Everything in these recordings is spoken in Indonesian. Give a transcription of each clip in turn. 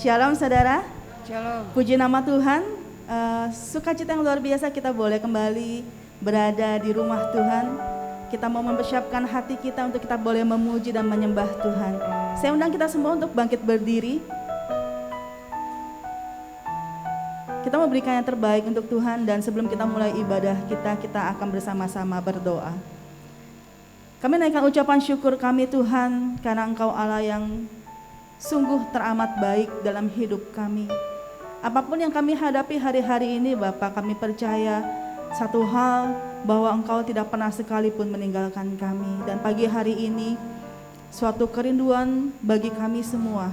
Shalom saudara. Shalom. Puji nama Tuhan. Sukacita yang luar biasa kita boleh kembali berada di rumah Tuhan. Kita mau mempersiapkan hati kita untuk kita boleh memuji dan menyembah Tuhan. Saya undang kita semua untuk bangkit berdiri. Kita mau berikan yang terbaik untuk Tuhan, dan sebelum kita mulai ibadah kita akan bersama-sama berdoa. Kami naikkan ucapan syukur kami Tuhan, karena Engkau Allah yang sungguh teramat baik dalam hidup kami. Apapun yang kami hadapi hari-hari ini Bapa, kami percaya satu hal, bahwa Engkau tidak pernah sekalipun meninggalkan kami. Dan pagi hari ini suatu kerinduan bagi kami semua,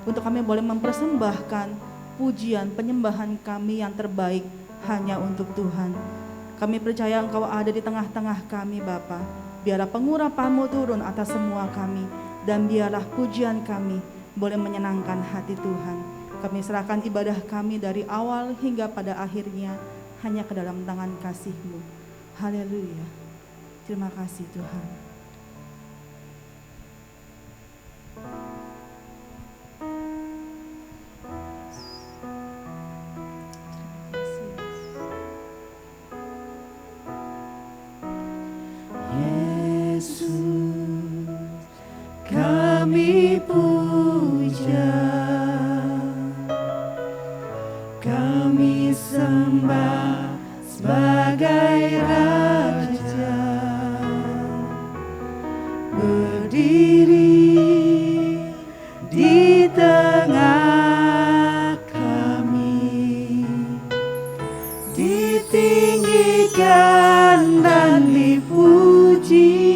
untuk kami boleh mempersembahkan pujian, penyembahan kami yang terbaik hanya untuk Tuhan. Kami percaya Engkau ada di tengah-tengah kami Bapa. Biarlah pengurapan-Mu turun atas semua kami, dan biarlah pujian kami boleh menyenangkan hati Tuhan. Kami serahkan ibadah kami dari awal hingga pada akhirnya hanya ke dalam tangan kasih-Mu. Haleluya. Terima kasih Tuhan. Yesus, kami puja, kami sembah sebagai Raja, berdiri di tengah kami, ditinggikan dan dipuji.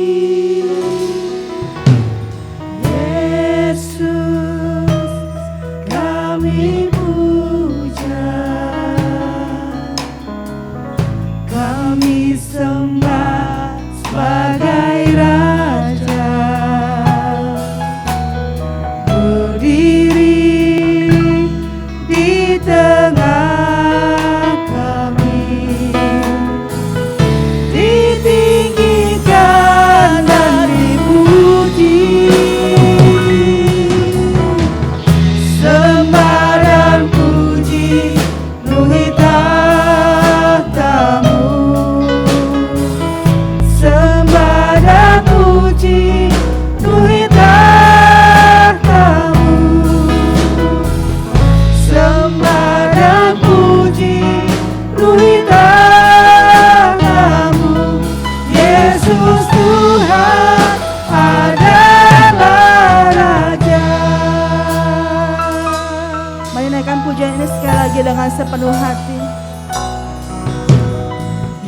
Dengan sepenuh hati.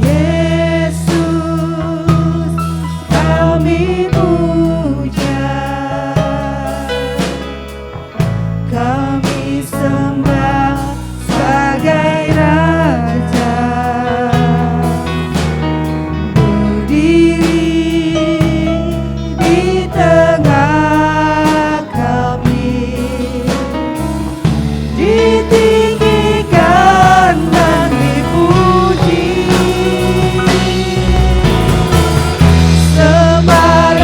Yesus, kami puja, kami sembah sebagai Raja, berdiri di tengah kami, sembah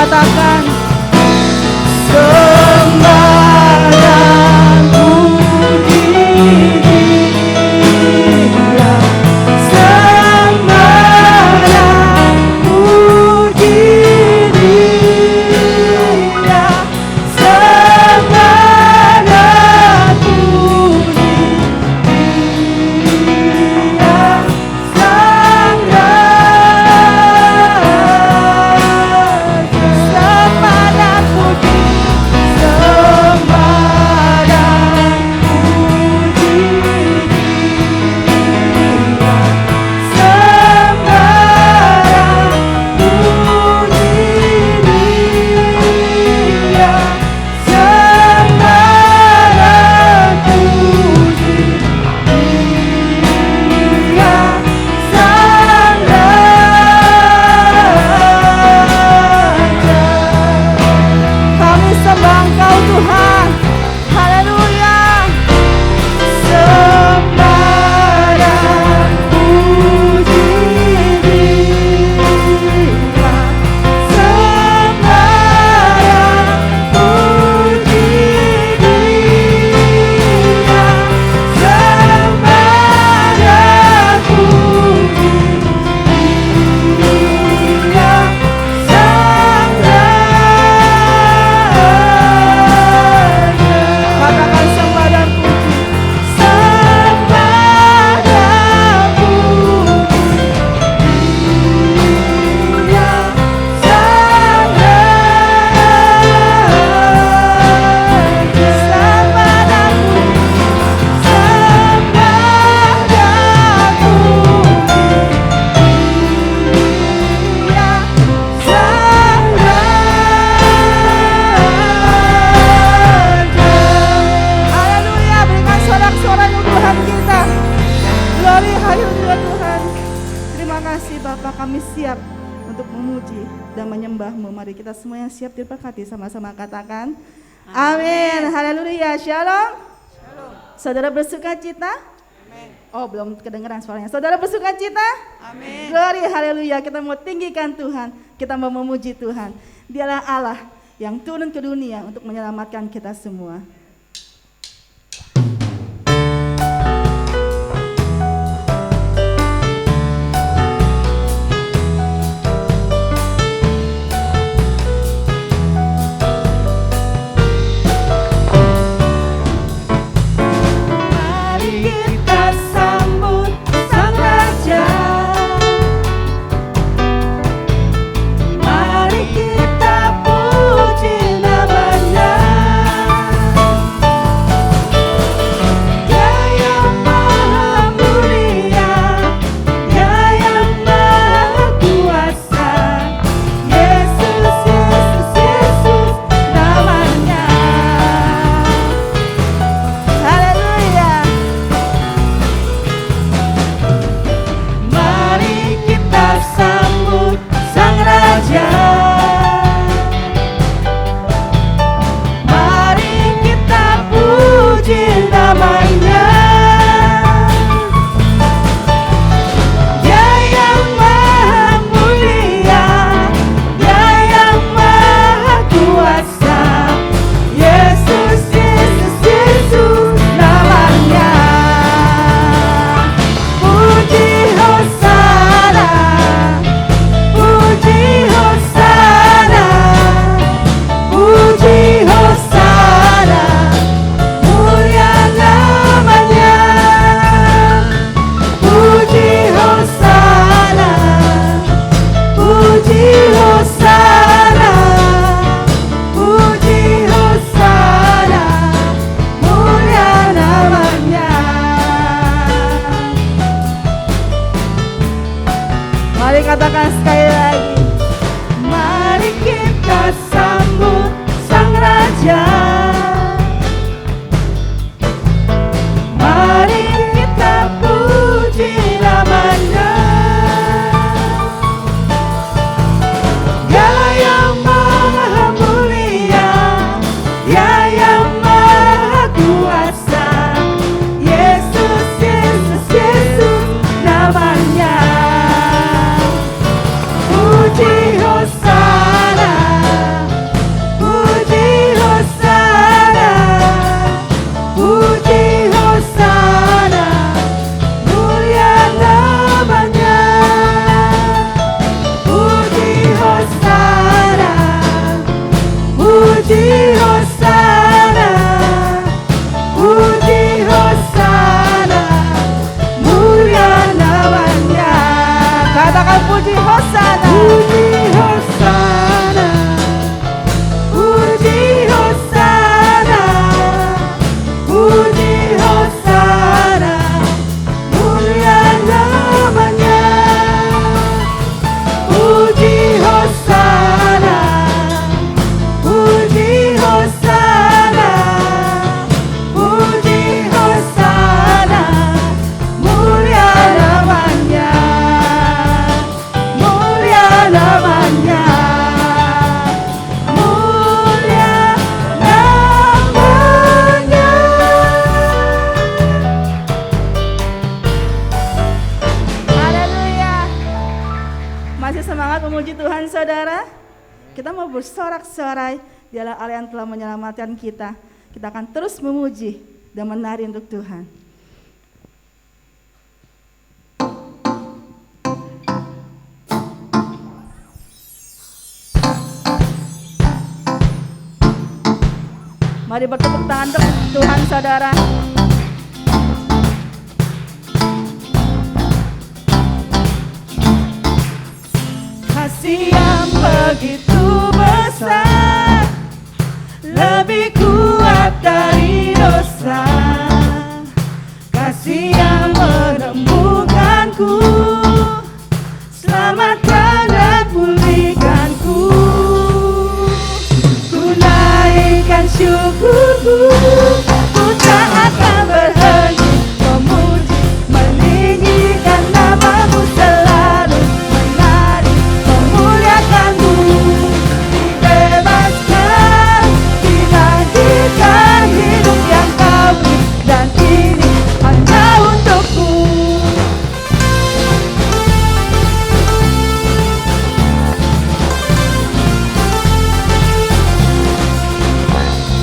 katakan sembah dan puji Dia, sembah dan puji Dia, sembah dan puji Dia, Sang Raja. Sembah dan puji, sembah dan puji Dia, sembah dan puji Dia, sembah dan puji Dia, Sang Raja. kami sembah Engkau Tuhan. Haleluya. Sembah dan puji Dia, sembah dan puji Dia, sembah dan puji Dia, Sang Raja. Katakan sembah dan puji. Sembah dan puji Dia, Sang Raja. Sembah dan puji, sembah dan puji Dia, Sang Raja. Haleluya, berikan sorak-sorai Tuhan kita. Glory, haleluya Tuhan. Terima kasih Bapa, kami siap untuk memuji dan menyembah-Mu. Mari kita semua yang siap diberkati sama-sama katakan amin. Haleluya, shalom. Saudara bersuka cita? Oh, belum kedengeran suaranya. Saudara bersuka cita? Amin. Glory, haleluya. Kita mau tinggikan Tuhan. Kita mau memuji Tuhan. Dialah Allah yang turun ke dunia untuk menyelamatkan kita semua. Mari kita sambut Sang Raja. Mari kita puji nama-Nya. memuji Tuhan saudara. Kita mau bersorak-sorai, Dialah Allah yang telah menyelamatkan kita. Kita akan terus memuji dan menari untuk Tuhan. Mari bertepuk tangan untuk Tuhan saudara. Kasih yang begitu besar, lebih kuat dari dosa. Kasih yang menemukanku, selamatkan dan pulihkanku. Ku naikkan syukurku, ku tak akan berhenti memuji, meninggikan namamu selalu, menari, memuliakanmu. Dibebaskan, dibangkitkan, hidup yang kau beri, dan ini hanya untukku.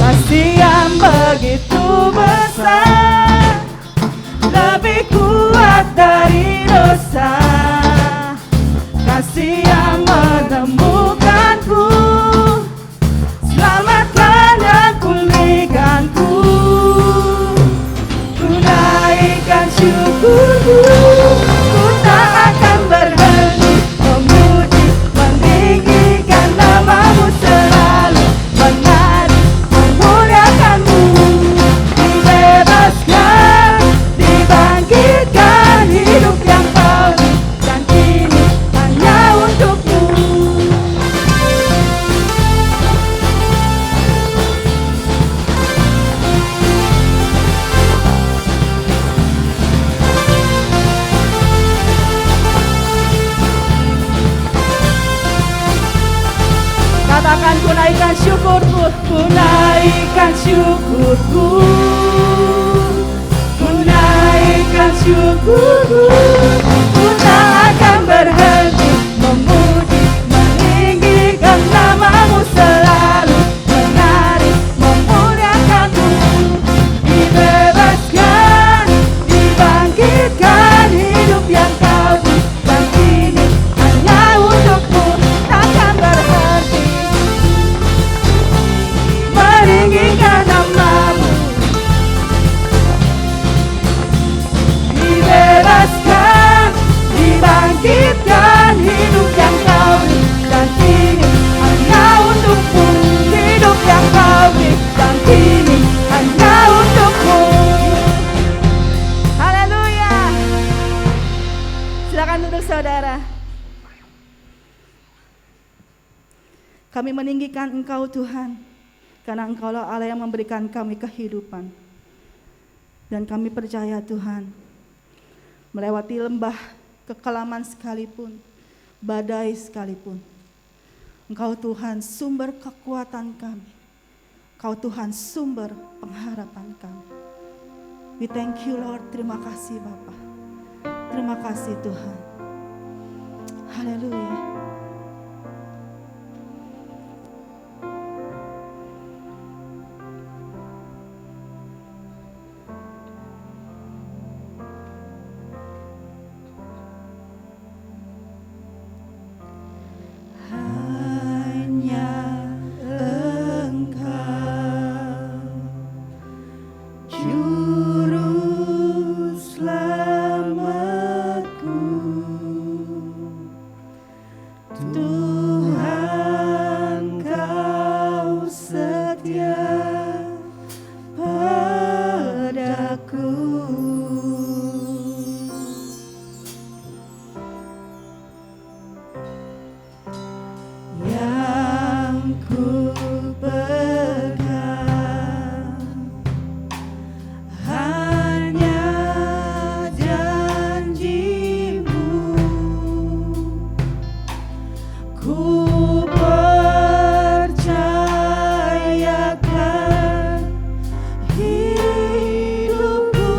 Kasih yang begitu besar, lebih kuat dari dosa. Kasih yang menemukanku, selamatkan dan pulihkanku. Ku naikkan syukurku, ku tak akan berhenti memuji, meninggikan namamu selalu, menari, memuliakanmu. Dibebaskan, dibangkitkan, hidup yang kau beri, dan kini hanya untukmu. Katakan ku naikkan syukurku. Ku naikkan syukurku, ku naikkan syukurku, ku tak akan berhenti memuji, meninggikan namamu selalu, menari, memuliakanmu. Dibebaskan, dibangkitkan, hidup yang kau beri, dan kini hanya untukmu. Takkan berhenti meninggikan namamu. Dibebaskan, dibangkitkan, hidup yang kau beri, dan kini hanya untukmu. Hidup yang kau beri, dan kini hanya untukmu. Haleluya. Silakan duduk saudara. Kami meninggikan Engkau Tuhan, karena Engkaulah Allah yang memberikan kami kehidupan. Dan kami percaya Tuhan, melewati lembah kekelaman sekalipun, badai sekalipun, Engkau Tuhan sumber kekuatan kami. Engkau Tuhan sumber pengharapan kami. We thank you Lord, terima kasih Bapa. Terima kasih Tuhan. Haleluya. Hanya Engkau, Juru Selamatku, Tuhan Kau setia padaku. Yang ku pegang hanya janji-Mu. Ku percayakan hidupku.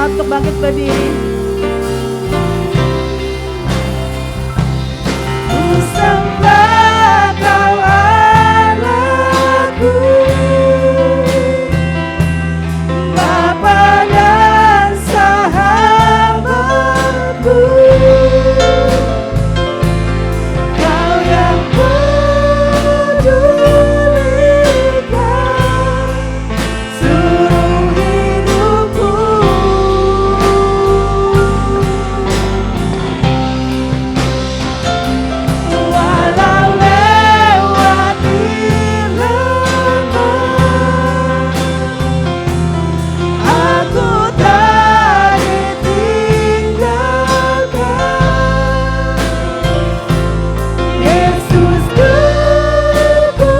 semangat untuk bangkit berdiri. Ku sembah Kau Allahku, Bapa dan sahabatku. Kau yang pedulikan seluruh hidupku. Walau lewati lembah, aku tak ditinggalkan. Yesus kekuatan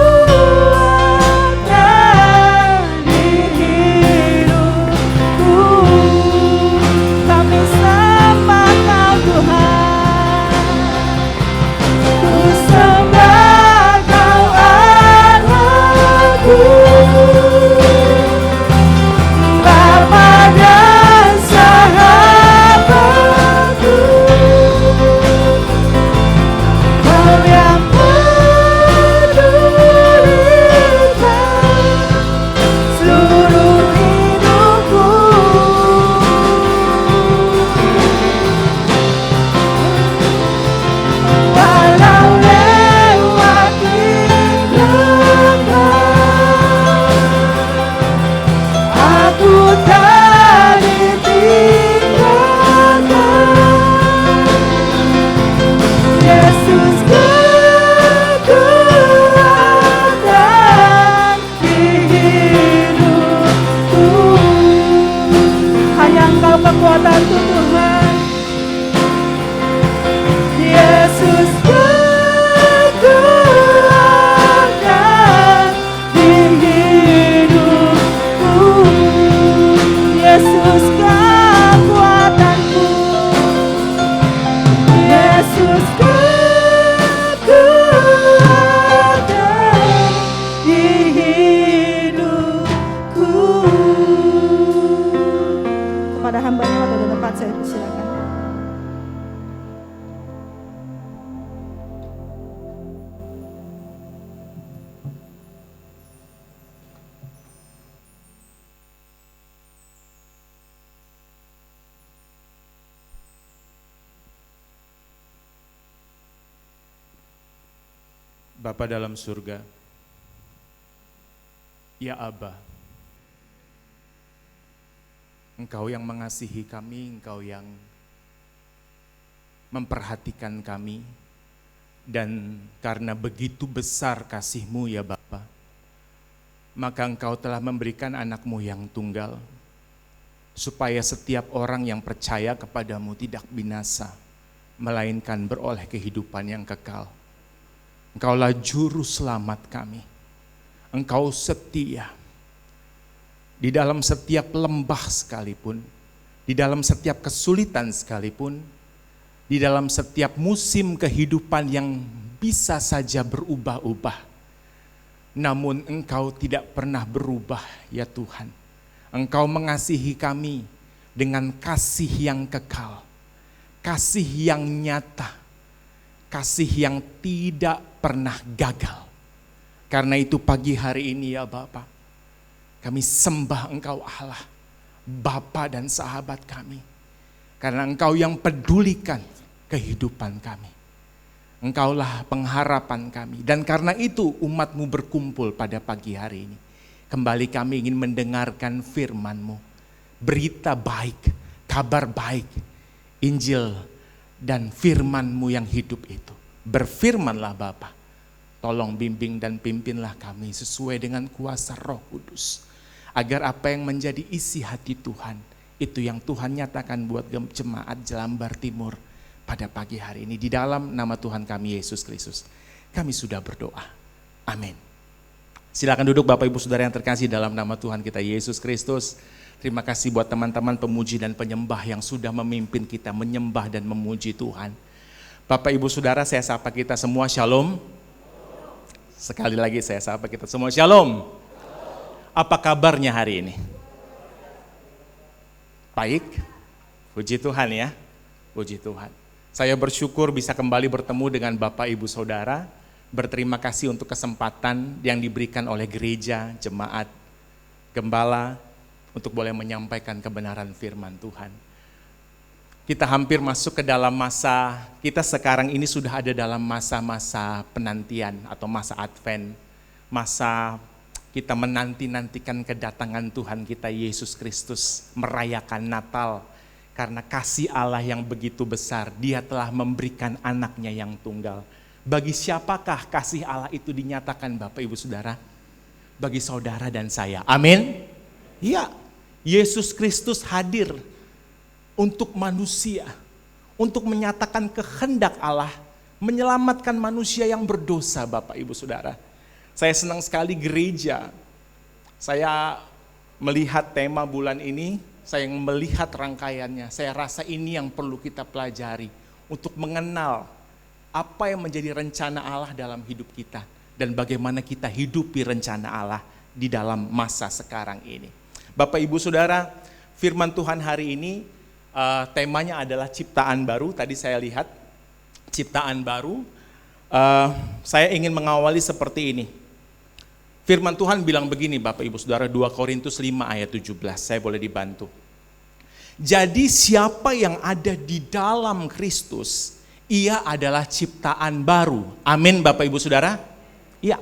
di hidupku. Kami sembah Kau Tuhan. Ku sembah Kau Allahku, Bapa dan sahabatku. Kau yang pedulikan seluruh hidupku. Walau lewati lembah, aku tak ditinggalkan. Yesus kekuatan di hidupku. Hanya Engkau kekuatanku Tuhan. Yesus kekuatan di hidupku. Yesus kekuatanku. Yesus kekuatan di hidupku. Kepada hambanya waktu di tempat saya silakan. Bapa dalam surga, ya Aba, Engkau yang mengasihi kami, Engkau yang memperhatikan kami, dan karena begitu besar kasih-Mu ya Bapa, maka Engkau telah memberikan anak-Mu yang tunggal, supaya setiap orang yang percaya kepadamu tidak binasa, melainkan beroleh kehidupan yang kekal. Engkaulah juru selamat kami. Engkau setia. Di dalam setiap lembah sekalipun, di dalam setiap kesulitan sekalipun, di dalam setiap musim kehidupan yang bisa saja berubah-ubah, namun Engkau tidak pernah berubah ya Tuhan. Engkau mengasihi kami dengan kasih yang kekal, kasih yang nyata, kasih yang tidak pernah gagal. Karena itu pagi hari ini ya Bapa, kami sembah Engkau Allah, Bapa dan sahabat kami. Karena Engkau yang pedulikan kehidupan kami. Engkaulah pengharapan kami. Dan karena itu umat-Mu berkumpul pada pagi hari ini. Kembali kami ingin mendengarkan firman-Mu. Berita baik, kabar baik, Injil dan firman-Mu yang hidup itu. Berfirmanlah Bapa, tolong bimbing dan pimpinlah kami sesuai dengan kuasa Roh Kudus. Agar apa yang menjadi isi hati Tuhan, itu yang Tuhan nyatakan buat jemaat Jelambar Timur pada pagi hari ini. Di dalam nama Tuhan kami Yesus Kristus, kami sudah berdoa. Amin. Silakan duduk Bapak Ibu Saudara yang terkasih dalam nama Tuhan kita Yesus Kristus. Terima kasih buat teman-teman pemuji dan penyembah yang sudah memimpin kita menyembah dan memuji Tuhan. Bapak Ibu Saudara, saya sapa kita semua shalom. Sekali lagi saya sapa kita semua shalom. Apa kabarnya hari ini? Baik, puji Tuhan ya, puji Tuhan. Saya bersyukur bisa kembali bertemu dengan Bapak Ibu Saudara. Berterima kasih untuk kesempatan yang diberikan oleh gereja, jemaat, gembala untuk boleh menyampaikan kebenaran firman Tuhan. Kita hampir masuk ke dalam masa, kita sekarang ini sudah ada dalam masa-masa penantian atau masa Advent. Masa kita menanti-nantikan kedatangan Tuhan kita Yesus Kristus, merayakan Natal. Karena kasih Allah yang begitu besar, Dia telah memberikan anaknya yang tunggal. Bagi siapakah kasih Allah itu dinyatakan Bapak Ibu Saudara? Bagi saudara dan saya. Amin. Iya, Yesus Kristus hadir untuk manusia, untuk menyatakan kehendak Allah, menyelamatkan manusia yang berdosa Bapak Ibu Saudara. Saya senang sekali gereja, saya melihat tema bulan ini, saya melihat rangkaiannya, saya rasa ini yang perlu kita pelajari untuk mengenal apa yang menjadi rencana Allah dalam hidup kita dan bagaimana kita hidupi rencana Allah di dalam masa sekarang ini. Bapak Ibu Saudara, firman Tuhan hari ini temanya adalah ciptaan baru. Tadi saya lihat ciptaan baru. Saya ingin mengawali seperti ini. Firman Tuhan bilang begini Bapak Ibu Saudara, 2 Korintus 5 ayat 17, saya boleh dibantu. Jadi siapa yang ada di dalam Kristus, ia adalah ciptaan baru. Amin Bapak Ibu Saudara? Iya.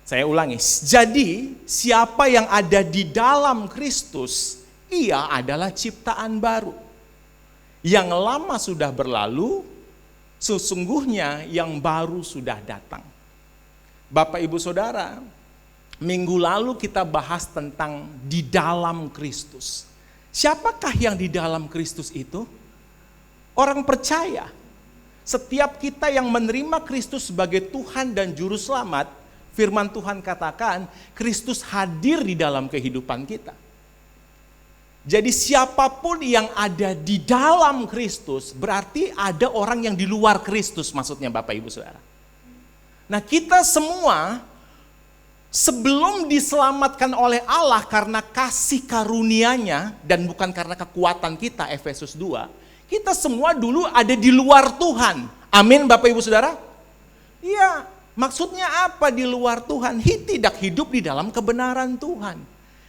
Saya ulangi, jadi siapa yang ada di dalam Kristus, ia adalah ciptaan baru. Yang lama sudah berlalu, sesungguhnya yang baru sudah datang. Bapak Ibu Saudara, minggu lalu kita bahas tentang di dalam Kristus. Siapakah yang di dalam Kristus itu? Orang percaya. Setiap kita yang menerima Kristus sebagai Tuhan dan Juru Selamat, firman Tuhan katakan Kristus hadir di dalam kehidupan kita. Jadi siapapun yang ada di dalam Kristus, berarti ada orang yang di luar Kristus maksudnya Bapak Ibu Saudara. Nah kita semua sebelum diselamatkan oleh Allah karena kasih karunia-Nya dan bukan karena kekuatan kita, Efesus 2, kita semua dulu ada di luar Tuhan. Amin Bapak Ibu Saudara? Iya, maksudnya apa di luar Tuhan? Tidak hidup di dalam kebenaran Tuhan.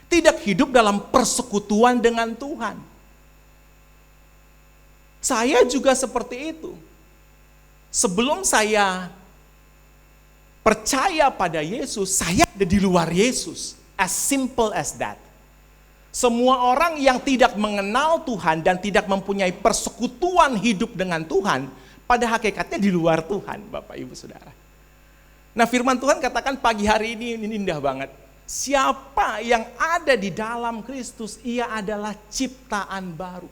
Tidak hidup dalam persekutuan dengan Tuhan. Saya juga seperti itu. Sebelum saya percaya pada Yesus, saya ada di luar Yesus. As simple as that. Semua orang yang tidak mengenal Tuhan dan tidak mempunyai persekutuan hidup dengan Tuhan, pada hakikatnya di luar Tuhan, Bapak Ibu Saudara. Nah firman Tuhan katakan pagi hari ini indah banget. Siapa yang ada di dalam Kristus, ia adalah ciptaan baru.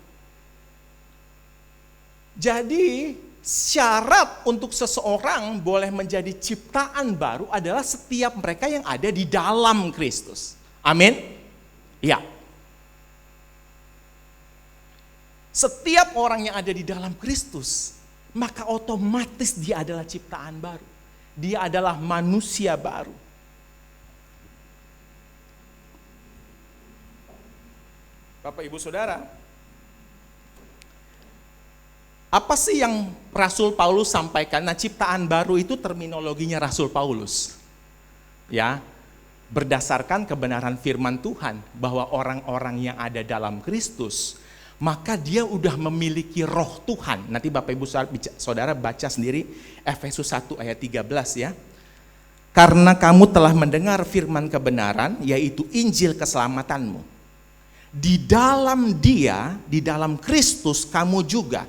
Jadi syarat untuk seseorang boleh menjadi ciptaan baru adalah setiap mereka yang ada di dalam Kristus. Amin? Ya. Setiap orang yang ada di dalam Kristus, maka otomatis dia adalah ciptaan baru. Dia adalah manusia baru. Bapak Ibu Saudara, apa sih yang Rasul Paulus sampaikan? Nah, ciptaan baru itu terminologinya Rasul Paulus. Ya, berdasarkan kebenaran firman Tuhan bahwa orang-orang yang ada dalam Kristus, maka dia udah memiliki roh Tuhan. Nanti Bapak Ibu Saudara baca sendiri Efesus 1 ayat 13 ya. Karena kamu telah mendengar firman kebenaran, yaitu Injil keselamatanmu. Di dalam Dia, di dalam Kristus kamu juga,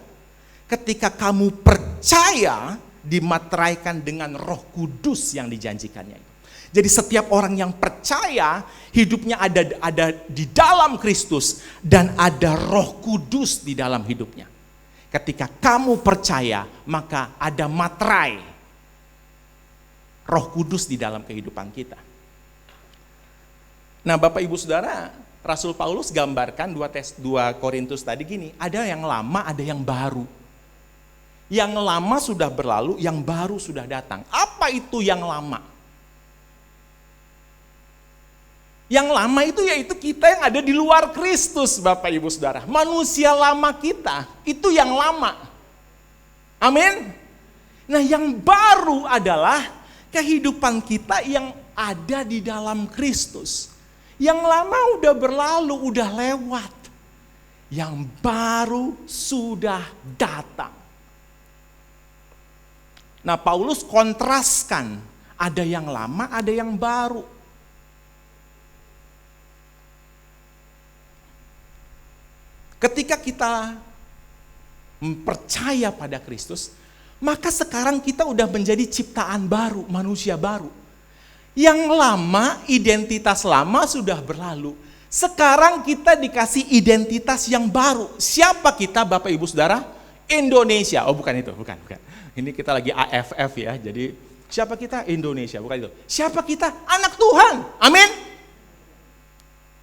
ketika kamu percaya, dimateraikan dengan Roh Kudus yang dijanjikannya. Jadi setiap orang yang percaya, hidupnya ada di dalam Kristus dan ada Roh Kudus di dalam hidupnya. Ketika kamu percaya, maka ada materai Roh Kudus di dalam kehidupan kita. Nah, Bapak Ibu Saudara, Rasul Paulus gambarkan 2 Korintus tadi gini, ada yang lama, ada yang baru. Yang lama sudah berlalu, yang baru sudah datang. Apa itu yang lama? Yang lama itu yaitu kita yang ada di luar Kristus, Bapak Ibu Saudara. Manusia lama kita, itu yang lama. Amin. Nah, yang baru adalah kehidupan kita yang ada di dalam Kristus. Yang lama udah berlalu, udah lewat. Yang baru sudah datang. Nah, Paulus kontraskan, ada yang lama, ada yang baru. Ketika kita percaya pada Kristus, maka sekarang kita udah menjadi ciptaan baru, manusia baru. Yang lama, identitas lama sudah berlalu. Sekarang kita dikasih identitas yang baru. Siapa kita, Bapak Ibu Saudara? Indonesia. Oh, bukan itu, bukan. Ini kita lagi AFF ya, jadi siapa kita? Indonesia, bukan itu. Siapa kita? Anak Tuhan. Amin.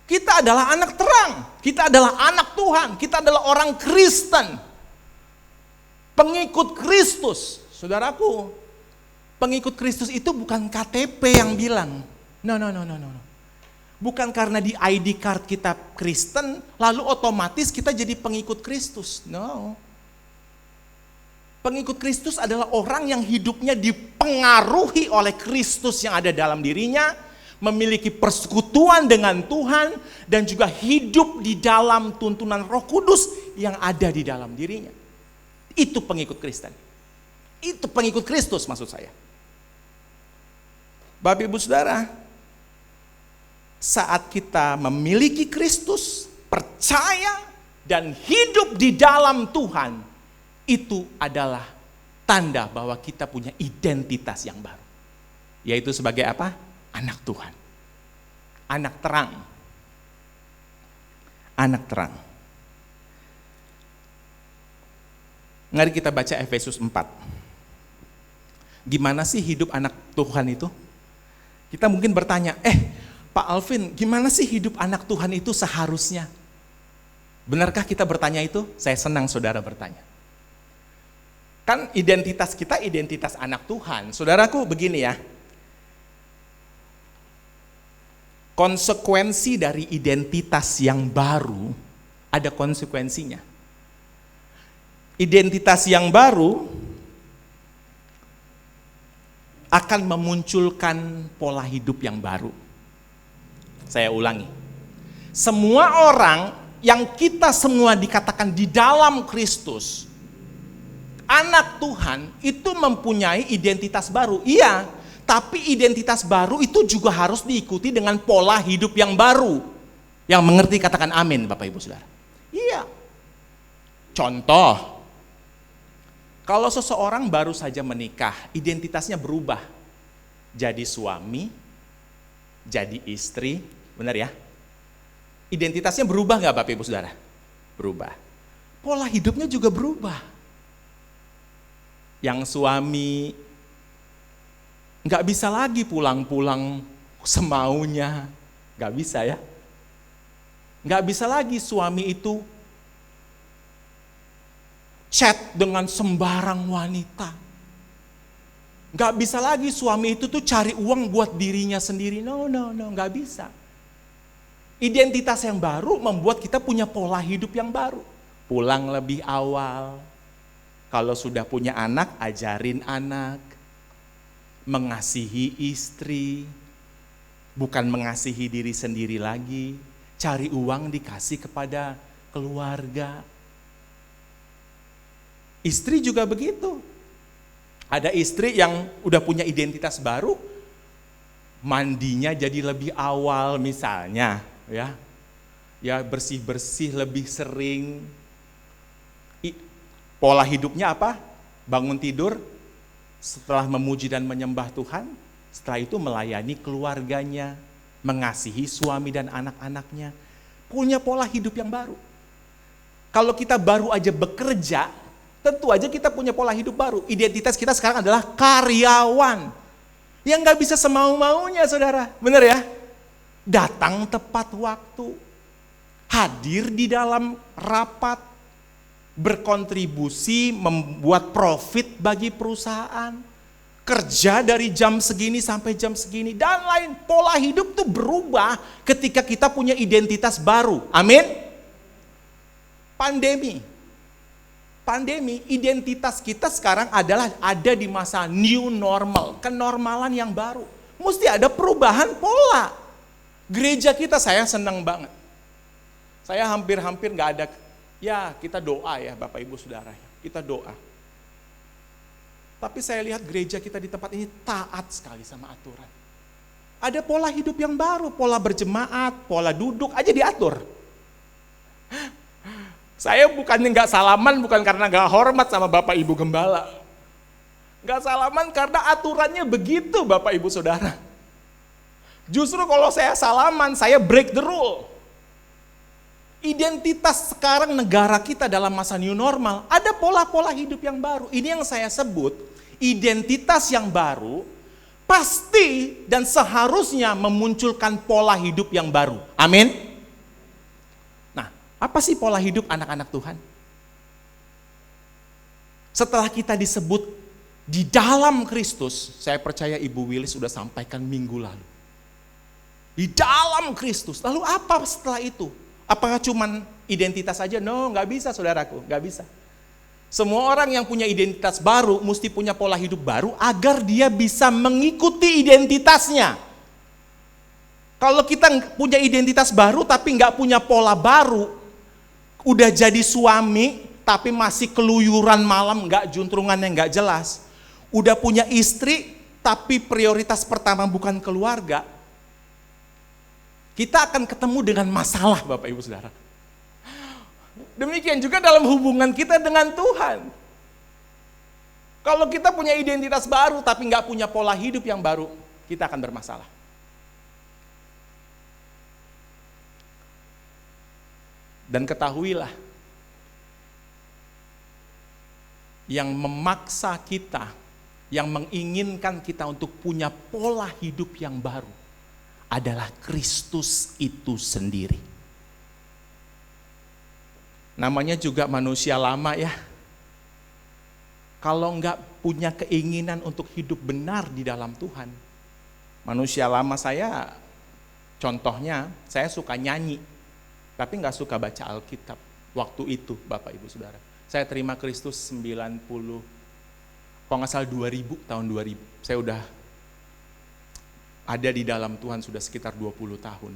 Kita adalah anak terang, kita adalah anak Tuhan, kita adalah orang Kristen, pengikut Kristus. Saudaraku, pengikut Kristus itu bukan KTP yang bilang, no. Bukan karena di ID card kita Kristen, lalu otomatis kita jadi pengikut Kristus. No. Pengikut Kristus adalah orang yang hidupnya dipengaruhi oleh Kristus yang ada dalam dirinya, memiliki persekutuan dengan Tuhan, dan juga hidup di dalam tuntunan Roh Kudus yang ada di dalam dirinya. Itu pengikut Kristen. Itu pengikut Kristus maksud saya. Bapak Ibu Saudara, saat kita memiliki Kristus, percaya dan hidup di dalam Tuhan, itu adalah tanda bahwa kita punya identitas yang baru. Yaitu sebagai apa? Anak Tuhan, anak terang, anak terang. Mari kita baca Efesus 4. Gimana sih hidup anak Tuhan itu? Kita mungkin bertanya, Pak Alvin, gimana sih hidup anak Tuhan itu seharusnya? Benarkah kita bertanya itu? Saya senang saudara bertanya. Kan identitas kita identitas anak Tuhan. Saudaraku begini ya. Konsekuensi dari identitas yang baru, ada konsekuensinya. Identitas yang baru akan memunculkan pola hidup yang baru. Saya ulangi. Semua orang yang kita semua dikatakan di dalam Kristus, anak Tuhan, itu mempunyai identitas baru. Iya. Tapi identitas baru itu juga harus diikuti dengan pola hidup yang baru. Yang mengerti katakan amin, Bapak Ibu Saudara. Iya. Contoh, kalau seseorang baru saja menikah, identitasnya berubah. Jadi suami, jadi istri, benar ya? Identitasnya berubah nggak Bapak Ibu Saudara? Berubah. Pola hidupnya juga berubah. Yang suami nggak bisa lagi pulang-pulang semaunya, nggak bisa ya. Nggak bisa lagi suami itu chat dengan sembarang wanita. Nggak bisa lagi suami itu tuh cari uang buat dirinya sendiri. No, nggak bisa. Identitas yang baru membuat kita punya pola hidup yang baru. Pulang lebih awal. Kalau sudah punya anak, ajarin anak. Mengasihi istri, bukan mengasihi diri sendiri lagi, cari uang dikasih kepada keluarga. Istri juga begitu. Ada istri yang udah punya identitas baru, mandinya jadi lebih awal misalnya, ya bersih-bersih lebih sering. Pola hidupnya apa? Bangun tidur, setelah memuji dan menyembah Tuhan, setelah itu melayani keluarganya, mengasihi suami dan anak-anaknya, punya pola hidup yang baru. Kalau kita baru aja bekerja, tentu aja kita punya pola hidup baru. Identitas kita sekarang adalah karyawan, yang gak bisa semau-maunya saudara, benar ya? Datang tepat waktu, hadir di dalam rapat, berkontribusi, membuat profit bagi perusahaan. kerja dari jam segini sampai jam segini, dan lain. Pola hidup tuh berubah ketika kita punya identitas baru. Amin. Pandemi, identitas kita sekarang adalah ada di masa new normal, kenormalan yang baru. Mesti ada perubahan pola. Gereja kita saya senang banget. Saya hampir nggak ada, ya kita doa ya Bapak Ibu Saudara, kita doa. Tapi saya lihat gereja kita di tempat ini taat sekali sama aturan. Ada pola hidup yang baru, pola berjemaat, pola duduk aja diatur. Saya bukannya nggak salaman, bukan karena nggak hormat sama Bapak Ibu Gembala. Nggak salaman karena aturannya begitu Bapak Ibu Saudara. Justru kalau saya salaman, saya break the rule. Identitas sekarang negara kita dalam masa new normal, ada pola-pola hidup yang baru. Ini yang saya sebut, identitas yang baru pasti dan seharusnya memunculkan pola hidup yang baru. Amin. Nah, apa sih pola hidup anak-anak Tuhan? Setelah kita disebut di dalam Kristus, saya percaya Ibu Willis sudah sampaikan minggu lalu. Di dalam Kristus, lalu apa setelah itu? Apakah cuman identitas saja? No, nggak bisa saudaraku, nggak bisa. Semua orang yang punya identitas baru mesti punya pola hidup baru agar dia bisa mengikuti identitasnya. Kalau kita punya identitas baru tapi nggak punya pola baru, udah jadi suami tapi masih keluyuran malam, nggak juntrungan yang nggak jelas. Udah punya istri tapi prioritas pertama bukan keluarga. Kita akan ketemu dengan masalah Bapak Ibu Saudara. Demikian juga dalam hubungan kita dengan Tuhan. Kalau kita punya identitas baru tapi nggak punya pola hidup yang baru, kita akan bermasalah. Dan ketahuilah, yang memaksa kita, yang menginginkan kita untuk punya pola hidup yang baru, adalah Kristus itu sendiri. Namanya juga manusia lama ya. Kalau enggak punya keinginan untuk hidup benar di dalam Tuhan. Manusia lama saya, contohnya saya suka nyanyi, tapi enggak suka baca Alkitab. Waktu itu Bapak Ibu Saudara. Saya terima Kristus 90, kalau nggak salah 2000, tahun 2000. Saya udah ada di dalam Tuhan sudah sekitar 20 tahun.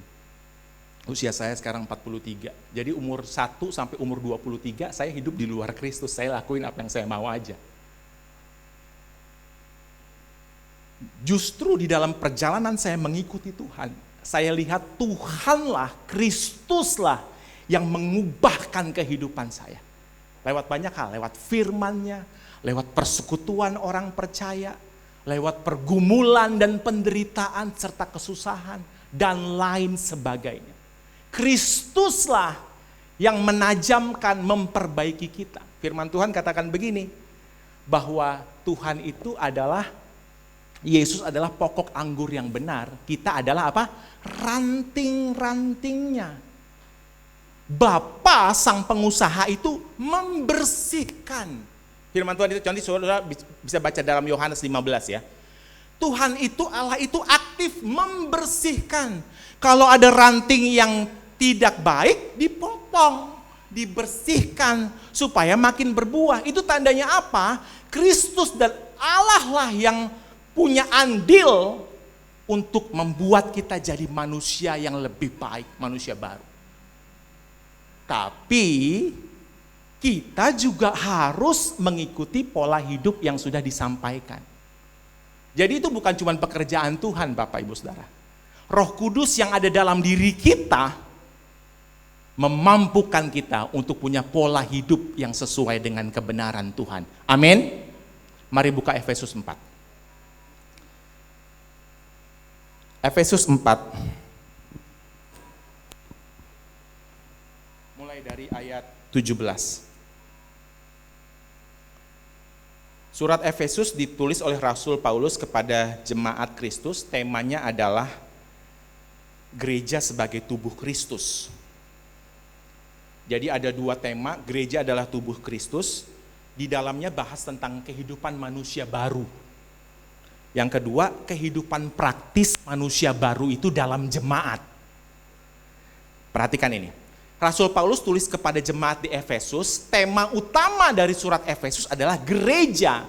Usia saya sekarang 43. Jadi umur 1 sampai umur 23 saya hidup di luar Kristus. Saya lakuin apa yang saya mau aja. Justru di dalam perjalanan saya mengikuti Tuhan, saya lihat Tuhanlah, Kristuslah yang mengubahkan kehidupan saya. Lewat banyak hal, lewat firman-Nya, lewat persekutuan orang percaya, lewat pergumulan dan penderitaan serta kesusahan dan lain sebagainya. Kristuslah yang menajamkan, memperbaiki kita. Firman Tuhan katakan begini, bahwa Tuhan itu adalah, Yesus adalah pokok anggur yang benar, kita adalah apa? Ranting-rantingnya. Bapa sang pengusaha itu membersihkan. Firman Tuhan itu, contoh saudara bisa baca dalam Yohanes 15 ya. Tuhan itu, Allah itu aktif membersihkan. Kalau ada ranting yang tidak baik, dipotong, dibersihkan supaya makin berbuah. Itu tandanya apa? Kristus dan Allah lah yang punya andil untuk membuat kita jadi manusia yang lebih baik, manusia baru. Tapi kita juga harus mengikuti pola hidup yang sudah disampaikan. Jadi itu bukan cuma pekerjaan Tuhan Bapak Ibu Saudara. Roh Kudus yang ada dalam diri kita memampukan kita untuk punya pola hidup yang sesuai dengan kebenaran Tuhan. Amin. Mari buka Efesus 4. Efesus 4. Mulai dari ayat 17. Surat Efesus ditulis oleh Rasul Paulus kepada jemaat Kristus, temanya adalah gereja sebagai tubuh Kristus. Jadi ada dua tema, gereja adalah tubuh Kristus, di dalamnya bahas tentang kehidupan manusia baru. Yang kedua, kehidupan praktis manusia baru itu dalam jemaat. Perhatikan ini. Rasul Paulus tulis kepada jemaat di Efesus, tema utama dari surat Efesus adalah gereja.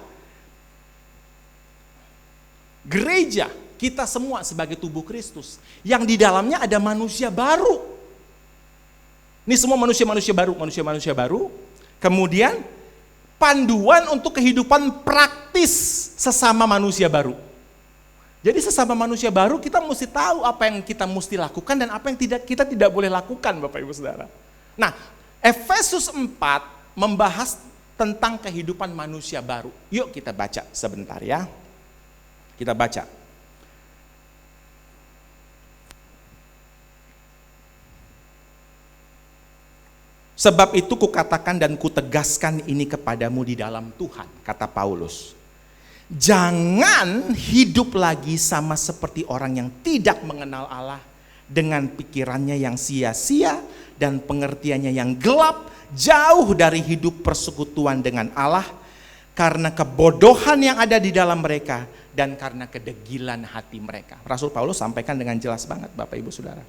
Gereja, kita semua sebagai tubuh Kristus, yang di dalamnya ada manusia baru. Ini semua manusia-manusia baru. Kemudian panduan untuk kehidupan praktis sesama manusia baru. Jadi sesama manusia baru kita mesti tahu apa yang kita mesti lakukan dan apa yang kita tidak boleh lakukan, Bapak Ibu Saudara. Nah, Efesus 4 membahas tentang kehidupan manusia baru. Yuk kita baca sebentar ya. Kita baca. Sebab itu kukatakan dan kutegaskan ini kepadamu di dalam Tuhan, kata Paulus. Jangan hidup lagi sama seperti orang yang tidak mengenal Allah, dengan pikirannya yang sia-sia dan pengertiannya yang gelap, jauh dari hidup persekutuan dengan Allah, karena kebodohan yang ada di dalam mereka dan karena kedegilan hati mereka. Rasul Paulus sampaikan dengan jelas banget, Bapak Ibu Saudara.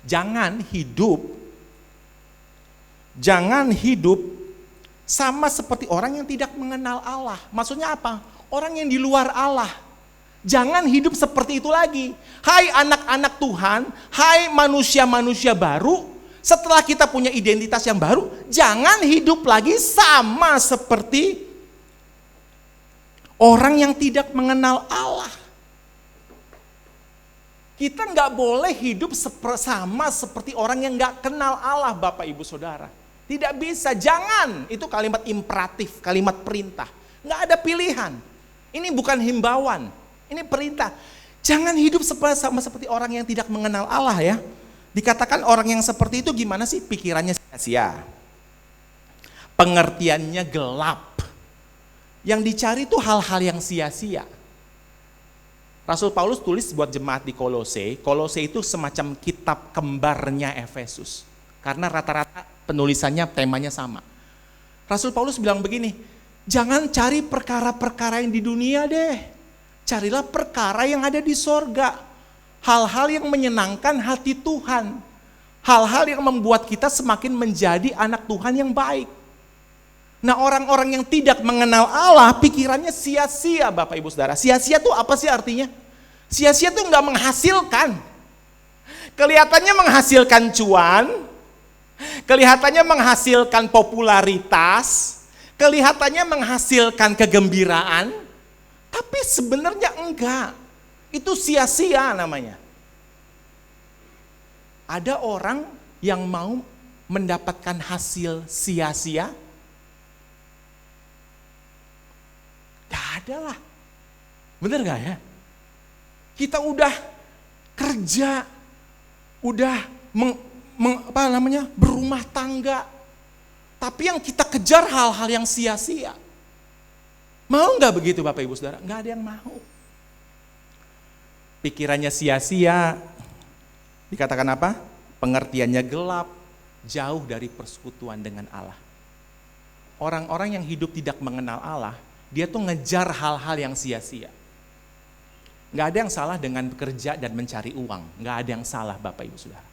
Jangan hidup sama seperti orang yang tidak mengenal Allah. Maksudnya apa? Orang yang di luar Allah. Jangan hidup seperti itu lagi. Hai anak-anak Tuhan, hai manusia-manusia baru, setelah kita punya identitas yang baru, jangan hidup lagi sama seperti orang yang tidak mengenal Allah. Kita nggak boleh hidup sama seperti orang yang nggak kenal Allah, Bapak Ibu Saudara. Tidak bisa, jangan. Itu kalimat imperatif, kalimat perintah. Nggak ada pilihan. Ini bukan himbauan, ini perintah. Jangan hidup sama seperti orang yang tidak mengenal Allah ya. Dikatakan orang yang seperti itu gimana sih? Pikirannya sia-sia. Pengertiannya gelap. Yang dicari itu hal-hal yang sia-sia. Rasul Paulus tulis buat jemaat di Kolose. Kolose itu semacam kitab kembarnya Efesus. Karena rata-rata penulisannya temanya sama. Rasul Paulus bilang begini, jangan cari perkara-perkara yang di dunia deh. Carilah perkara yang ada di sorga. Hal-hal yang menyenangkan hati Tuhan. Hal-hal yang membuat kita semakin menjadi anak Tuhan yang baik. Nah, orang-orang yang tidak mengenal Allah, pikirannya sia-sia, Bapak Ibu Saudara. Sia-sia itu apa sih artinya? Sia-sia itu enggak menghasilkan. Kelihatannya menghasilkan cuan, kelihatannya menghasilkan popularitas, kelihatannya menghasilkan kegembiraan, tapi sebenarnya enggak. Itu sia-sia namanya. Ada orang yang mau mendapatkan hasil sia-sia? Gak ada lah. Bener gak ya? Kita udah kerja, udah berumah tangga, tapi yang kita kejar hal-hal yang sia-sia. Mau gak begitu Bapak Ibu Saudara? Gak ada yang mau. Pikirannya sia-sia, dikatakan apa? Pengertiannya gelap, jauh dari persekutuan dengan Allah. Orang-orang yang hidup tidak mengenal Allah, dia tuh ngejar hal-hal yang sia-sia. Gak ada yang salah dengan bekerja dan mencari uang. Gak ada yang salah Bapak Ibu Saudara.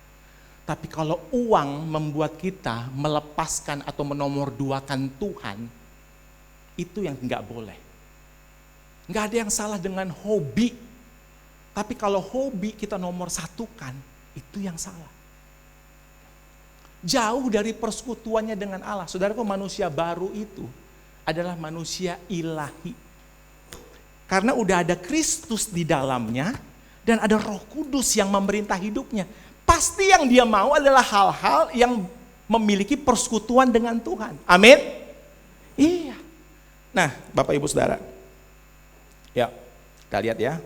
Tapi kalau uang membuat kita melepaskan atau menomorduakan Tuhan, itu yang gak boleh. Gak ada yang salah dengan hobi. Tapi kalau hobi kita nomor satukan, itu yang salah. Jauh dari persekutuannya dengan Allah. Saudara, manusia baru itu adalah manusia ilahi. Karena udah ada Kristus di dalamnya dan ada Roh Kudus yang memerintah hidupnya. Pasti yang dia mau adalah hal-hal yang memiliki persekutuan dengan Tuhan. Amin? Iya. Nah, Bapak Ibu Saudara. Ya, kita lihat ya.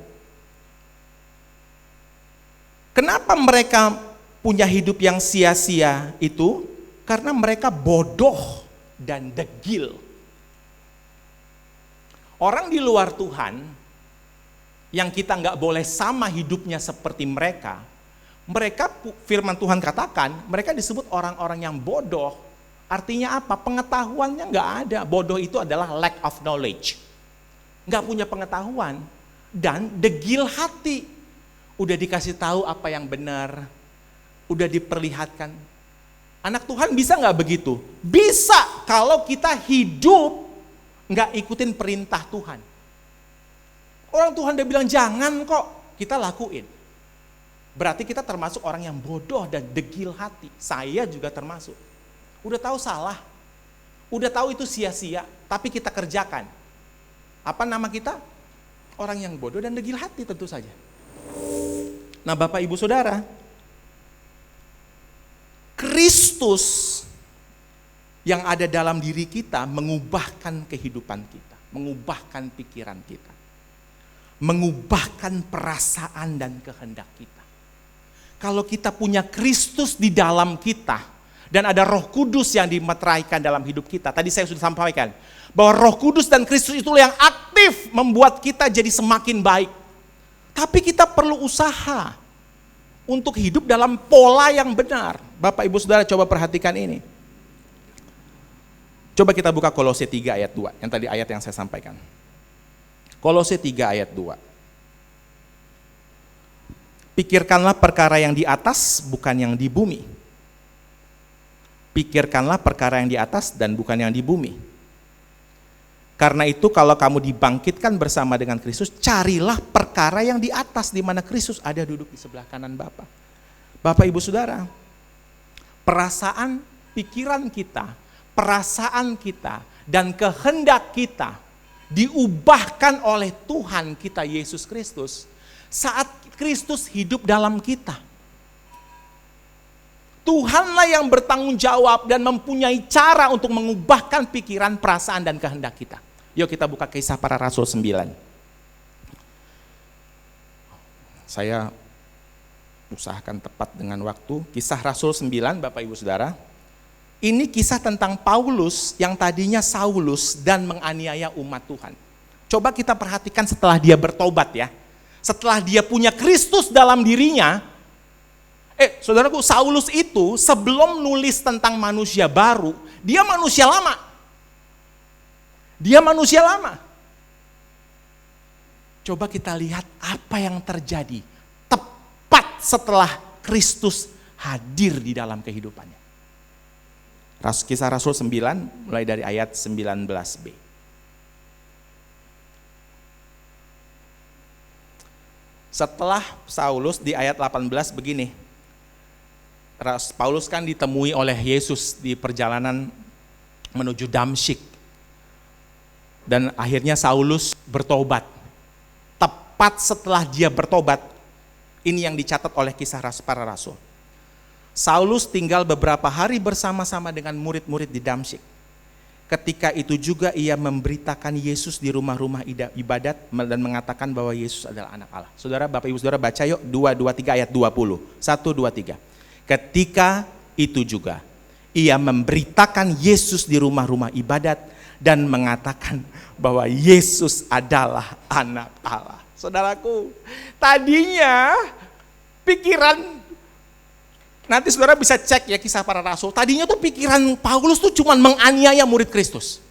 Kenapa mereka punya hidup yang sia-sia itu? Karena mereka bodoh dan degil. Orang di luar Tuhan, yang kita nggak boleh sama hidupnya seperti mereka, firman Tuhan katakan, mereka disebut orang-orang yang bodoh. Artinya apa? Pengetahuannya nggak ada. Bodoh itu adalah lack of knowledge. nggak punya pengetahuan, dan degil hati. Udah dikasih tahu apa yang benar, udah diperlihatkan. Anak Tuhan bisa nggak begitu? Bisa kalau kita hidup nggak ikutin perintah Tuhan. Orang Tuhan udah bilang jangan kok, kita lakuin. Berarti kita termasuk orang yang bodoh dan degil hati. Saya juga termasuk. Udah tahu salah, udah tahu itu sia-sia, tapi kita kerjakan. Apa nama kita? Orang yang bodoh dan degil hati tentu saja. Nah Bapak Ibu Saudara, Kristus yang ada dalam diri kita mengubahkan kehidupan kita, mengubahkan pikiran kita, mengubahkan perasaan dan kehendak kita. Kalau kita punya Kristus di dalam kita dan ada Roh Kudus yang dimeteraikan dalam hidup kita, tadi saya sudah sampaikan bahwa Roh Kudus dan Kristus itulah yang aktif membuat kita jadi semakin baik. Tapi kita perlu usaha untuk hidup dalam pola yang benar. Bapak Ibu Saudara coba perhatikan ini. Coba kita buka Kolose 3 ayat 2, yang tadi ayat yang saya sampaikan. Kolose 3 ayat 2. Pikirkanlah perkara yang di atas, bukan yang di bumi. Pikirkanlah perkara yang di atas dan bukan yang di bumi. Karena itu kalau kamu dibangkitkan bersama dengan Kristus, carilah perkara yang di atas di mana Kristus ada duduk di sebelah kanan Bapa. Bapak Ibu Saudara, perasaan, pikiran kita, perasaan kita, dan kehendak kita diubahkan oleh Tuhan kita Yesus Kristus saat Kristus hidup dalam kita. Tuhanlah yang bertanggung jawab dan mempunyai cara untuk mengubahkan pikiran, perasaan, dan kehendak kita. Yuk kita buka Kisah Para Rasul 9. Saya usahakan tepat dengan waktu. Kisah Rasul 9, Bapak Ibu Saudara. Ini kisah tentang Paulus yang tadinya Saulus dan menganiaya umat Tuhan. Coba kita perhatikan setelah dia bertobat ya. Setelah dia punya Kristus dalam dirinya. Saudaraku, Saulus itu sebelum nulis tentang manusia baru, dia manusia lama. Dia manusia lama. Coba kita lihat apa yang terjadi tepat setelah Kristus hadir di dalam kehidupannya. Kisah Rasul 9 mulai dari ayat 19b. Setelah Saulus di ayat 18 begini. Paulus kan ditemui oleh Yesus di perjalanan menuju Damsyik. Dan akhirnya Saulus bertobat. Tepat setelah dia bertobat, ini yang dicatat oleh Kisah Para Rasul. Saulus tinggal beberapa hari bersama-sama dengan murid-murid di Damsyik. Ketika itu juga ia memberitakan Yesus di rumah-rumah ibadat dan mengatakan bahwa Yesus adalah anak Allah. Saudara, Bapak Ibu Saudara baca yuk 2-2-3 ayat 20. 1, 2, 3. Ketika itu juga ia memberitakan Yesus di rumah-rumah ibadat dan mengatakan bahwa Yesus adalah anak Allah. Saudaraku, tadinya pikiran, nanti saudara bisa cek ya Kisah Para Rasul, tadinya tuh pikiran Paulus tuh cuma menganiaya murid Kristus.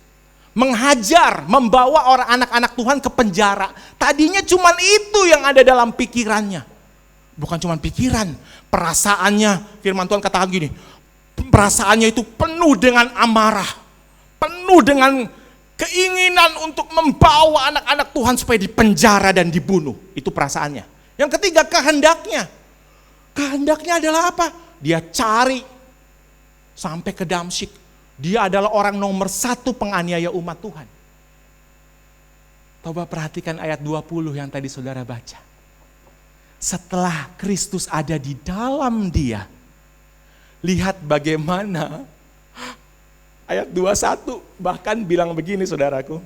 Menghajar, membawa orang anak-anak Tuhan ke penjara. Tadinya cuma itu yang ada dalam pikirannya. Bukan cuma pikiran, perasaannya, firman Tuhan katakan gini, perasaannya itu penuh dengan amarah. Penuh dengan keinginan untuk membawa anak-anak Tuhan supaya dipenjara dan dibunuh. Itu perasaannya. Yang ketiga, kehendaknya. Kehendaknya adalah apa? Dia cari sampai ke Damsyik. Dia adalah orang nomor 1 penganiaya umat Tuhan. Coba perhatikan ayat 20 yang tadi saudara baca. Setelah Kristus ada di dalam dia, lihat bagaimana ayat 21 bahkan bilang begini saudaraku.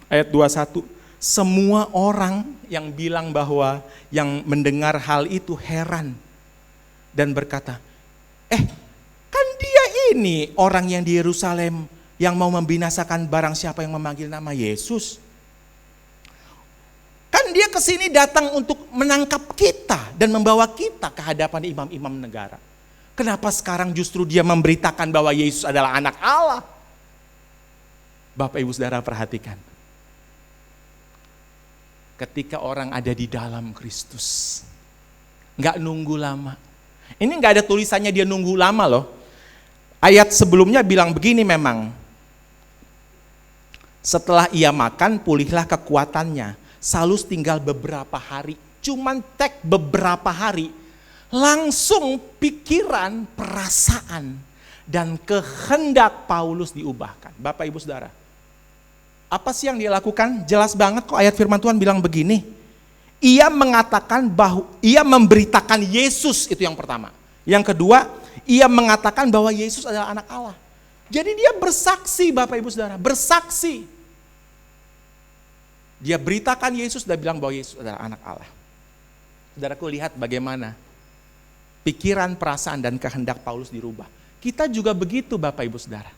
Ayat 21, semua orang yang bilang bahwa yang mendengar hal itu heran dan berkata, kan dia ini orang yang di Yerusalem yang mau membinasakan barang siapa yang memanggil nama Yesus. Kan dia kesini datang untuk menangkap kita dan membawa kita ke hadapan imam-imam negara. Kenapa sekarang justru dia memberitakan bahwa Yesus adalah anak Allah? Bapak Ibu Saudara perhatikan. ketika orang ada di dalam Kristus. Nggak nunggu lama. Ini nggak ada tulisannya dia nunggu lama loh. Ayat sebelumnya bilang begini memang. Setelah ia makan, pulihlah kekuatannya. Saulus tinggal beberapa hari. Cuman beberapa hari. Langsung pikiran, perasaan, dan kehendak Paulus diubahkan. Bapak Ibu Saudara. Apa sih yang dia lakukan? Jelas banget kok ayat firman Tuhan bilang begini. Ia mengatakan bahwa ia memberitakan Yesus, itu yang pertama. Yang kedua, ia mengatakan bahwa Yesus adalah anak Allah. Jadi dia bersaksi, Bapak Ibu Saudara, bersaksi. Dia beritakan Yesus dan bilang bahwa Yesus adalah anak Allah. Saudaraku, lihat bagaimana pikiran, perasaan, dan kehendak Paulus dirubah. Kita juga begitu, Bapak Ibu Saudara.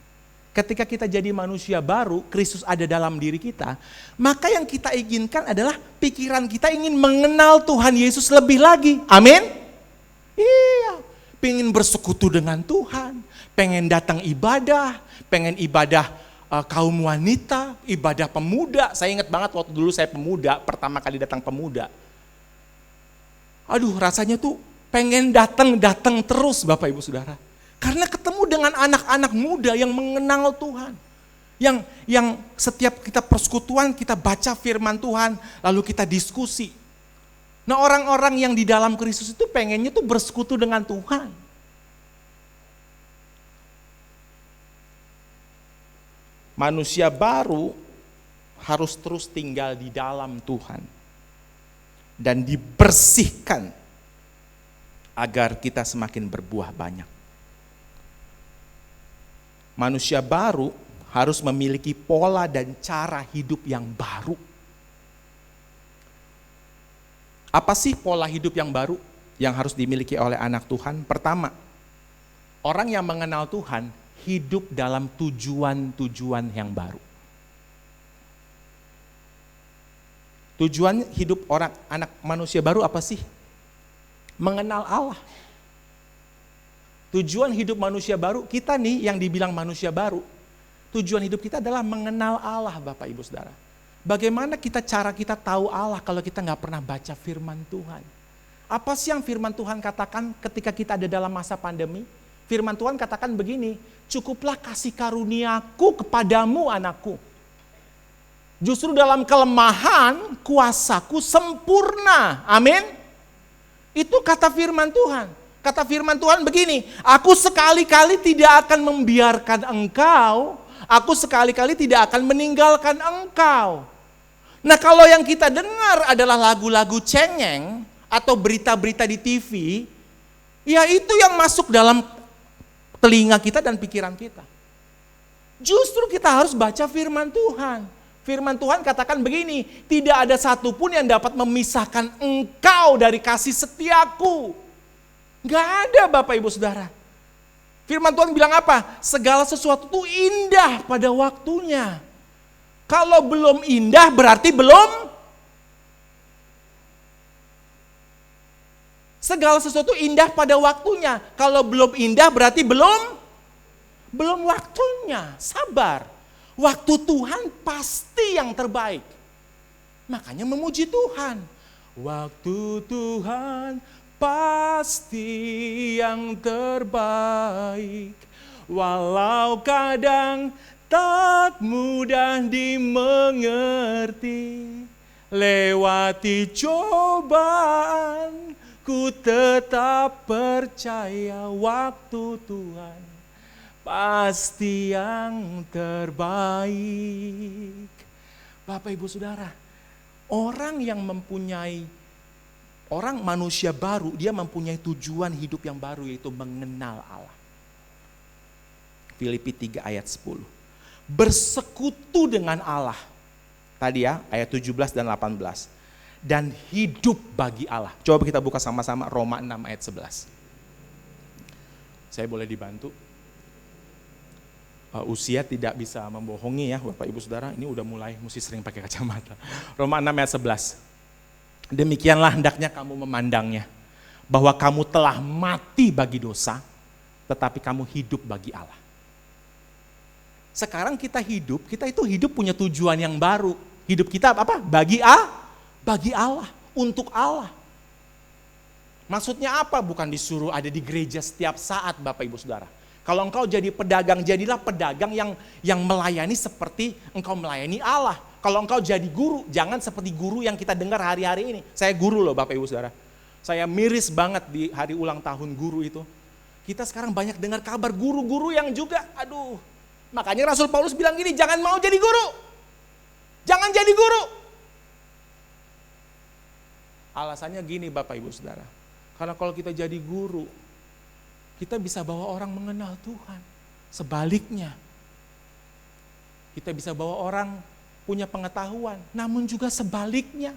Ketika kita jadi manusia baru, Kristus ada dalam diri kita, maka yang kita inginkan adalah pikiran kita ingin mengenal Tuhan Yesus lebih lagi. Amin? Iya, pengen bersekutu dengan Tuhan, pengen datang ibadah, pengen ibadah kaum wanita, ibadah pemuda. Saya ingat banget waktu dulu saya pemuda, pertama kali datang pemuda. Aduh, rasanya tuh pengen datang terus, Bapak Ibu Saudara. Karena ketemu dengan anak-anak muda yang mengenal Tuhan. Yang setiap kita persekutuan, kita baca firman Tuhan, lalu kita diskusi. Nah, orang-orang yang di dalam Kristus itu pengennya tuh bersekutu dengan Tuhan. Manusia baru harus terus tinggal di dalam Tuhan. Dan dibersihkan agar kita semakin berbuah banyak. Manusia baru harus memiliki pola dan cara hidup yang baru. Apa sih pola hidup yang baru yang harus dimiliki oleh anak Tuhan? Pertama, orang yang mengenal Tuhan hidup dalam tujuan-tujuan yang baru. Tujuan hidup anak manusia baru apa sih? Mengenal Allah. Tujuan hidup manusia baru, kita nih yang dibilang manusia baru, tujuan hidup kita adalah mengenal Allah, Bapak Ibu Saudara. Bagaimana cara kita tahu Allah kalau kita nggak pernah baca firman Tuhan? Apa sih yang firman Tuhan katakan ketika kita ada dalam masa pandemi? Firman Tuhan katakan begini, cukuplah kasih karuniaku kepadamu anakku. Justru dalam kelemahan kuasaku sempurna, amin. Itu kata firman Tuhan. Kata firman Tuhan begini, aku sekali-kali tidak akan membiarkan engkau, aku sekali-kali tidak akan meninggalkan engkau. Nah, kalau yang kita dengar adalah lagu-lagu cengeng atau berita-berita di TV, ya itu yang masuk dalam telinga kita dan pikiran kita. Justru kita harus baca firman Tuhan. Firman Tuhan katakan begini, tidak ada satupun yang dapat memisahkan engkau dari kasih setiaku. Gak ada, Bapak Ibu Saudara. Firman Tuhan bilang apa? Segala sesuatu itu indah pada waktunya. Kalau belum indah berarti belum. Segala sesuatu indah pada waktunya. Kalau belum indah berarti belum waktunya. Sabar. Waktu Tuhan pasti yang terbaik. Makanya memuji Tuhan. Waktu Tuhan pasti yang terbaik, walau kadang tak mudah dimengerti. Lewati cobaan, ku tetap percaya waktu Tuhan pasti yang terbaik. Bapak Ibu Saudara, orang manusia baru, dia mempunyai tujuan hidup yang baru, yaitu mengenal Allah. Filipi 3 ayat 10. Bersekutu dengan Allah. Tadi ya, ayat 17 dan 18. Dan hidup bagi Allah. Coba kita buka sama-sama Roma 6 ayat 11. Saya boleh dibantu? Usia tidak bisa membohongi ya Bapak Ibu Saudara. Ini udah mulai mesti sering pakai kacamata. Roma 6 ayat 11. Demikianlah hendaknya kamu memandangnya, bahwa kamu telah mati bagi dosa, tetapi kamu hidup bagi Allah. Sekarang kita itu hidup punya tujuan yang baru. Hidup kita apa? bagi Allah, untuk Allah. Maksudnya apa? Bukan disuruh ada di gereja setiap saat Bapak Ibu Saudara. Kalau engkau jadi pedagang, jadilah pedagang yang melayani seperti engkau melayani Allah. Kalau engkau jadi guru, jangan seperti guru yang kita dengar hari-hari ini. Saya guru loh Bapak Ibu Saudara. Saya miris banget di hari ulang tahun guru itu. Kita sekarang banyak dengar kabar guru-guru yang juga, aduh. Makanya Rasul Paulus bilang gini, jangan mau jadi guru. Jangan jadi guru. Alasannya gini Bapak Ibu Saudara. Karena kalau kita jadi guru, kita bisa bawa orang mengenal Tuhan. Sebaliknya, kita bisa bawa orang punya pengetahuan. Namun juga sebaliknya,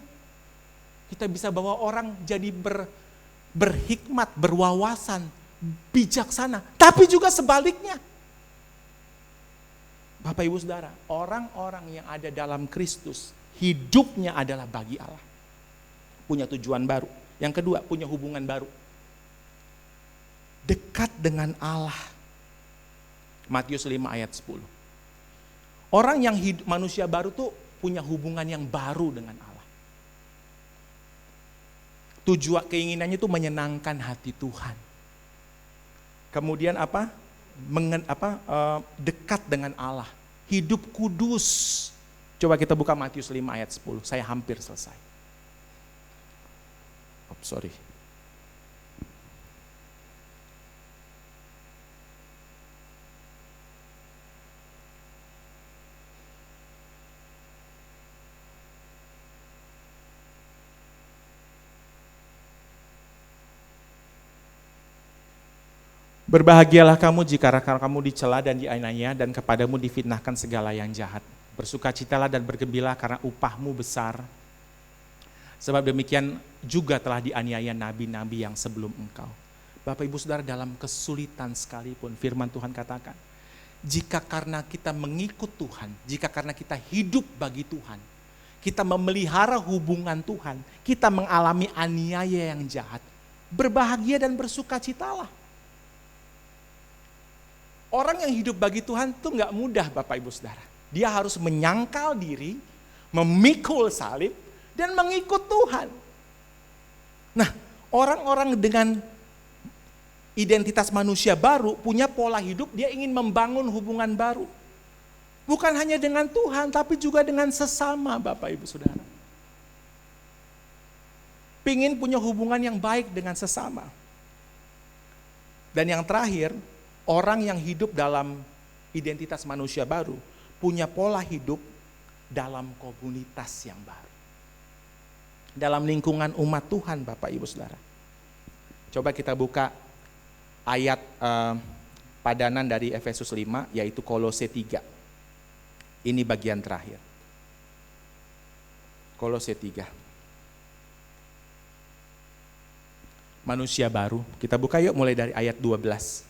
kita bisa bawa orang jadi berhikmat, berwawasan, bijaksana. Tapi juga sebaliknya. Bapak Ibu Saudara, orang-orang yang ada dalam Kristus, hidupnya adalah bagi Allah. Punya tujuan baru. Yang kedua, punya hubungan baru. Dekat dengan Allah. Matius 5 ayat 10. Orang yang hidup, manusia baru tuh punya hubungan yang baru dengan Allah. Tujuan keinginannya itu menyenangkan hati Tuhan. Kemudian apa? Dekat dengan Allah. Hidup kudus. Coba kita buka Matius 5 ayat 10. Saya hampir selesai. Sorry. Berbahagialah kamu jika kamu dicela dan dianiaya dan kepadamu difitnahkan segala yang jahat. Bersukacitalah dan bergembira karena upahmu besar. Sebab demikian juga telah dianiaya nabi-nabi yang sebelum engkau. Bapak Ibu Saudara, dalam kesulitan sekalipun firman Tuhan katakan, jika karena kita mengikut Tuhan, jika karena kita hidup bagi Tuhan, kita memelihara hubungan Tuhan, kita mengalami aniaya yang jahat, berbahagia dan bersukacitalah. Orang yang hidup bagi Tuhan itu gak mudah Bapak Ibu Saudara. Dia harus menyangkal diri, memikul salib, dan mengikut Tuhan. Nah, orang-orang dengan identitas manusia baru, punya pola hidup, dia ingin membangun hubungan baru. Bukan hanya dengan Tuhan, tapi juga dengan sesama Bapak Ibu Saudara. Pingin punya hubungan yang baik dengan sesama. Dan yang terakhir, orang yang hidup dalam identitas manusia baru, punya pola hidup dalam komunitas yang baru. Dalam lingkungan umat Tuhan Bapak Ibu Saudara. Coba kita buka ayat padanan dari Efesus 5, yaitu Kolose 3. Ini bagian terakhir. Kolose 3. Manusia baru. Kita buka yuk mulai dari ayat 12.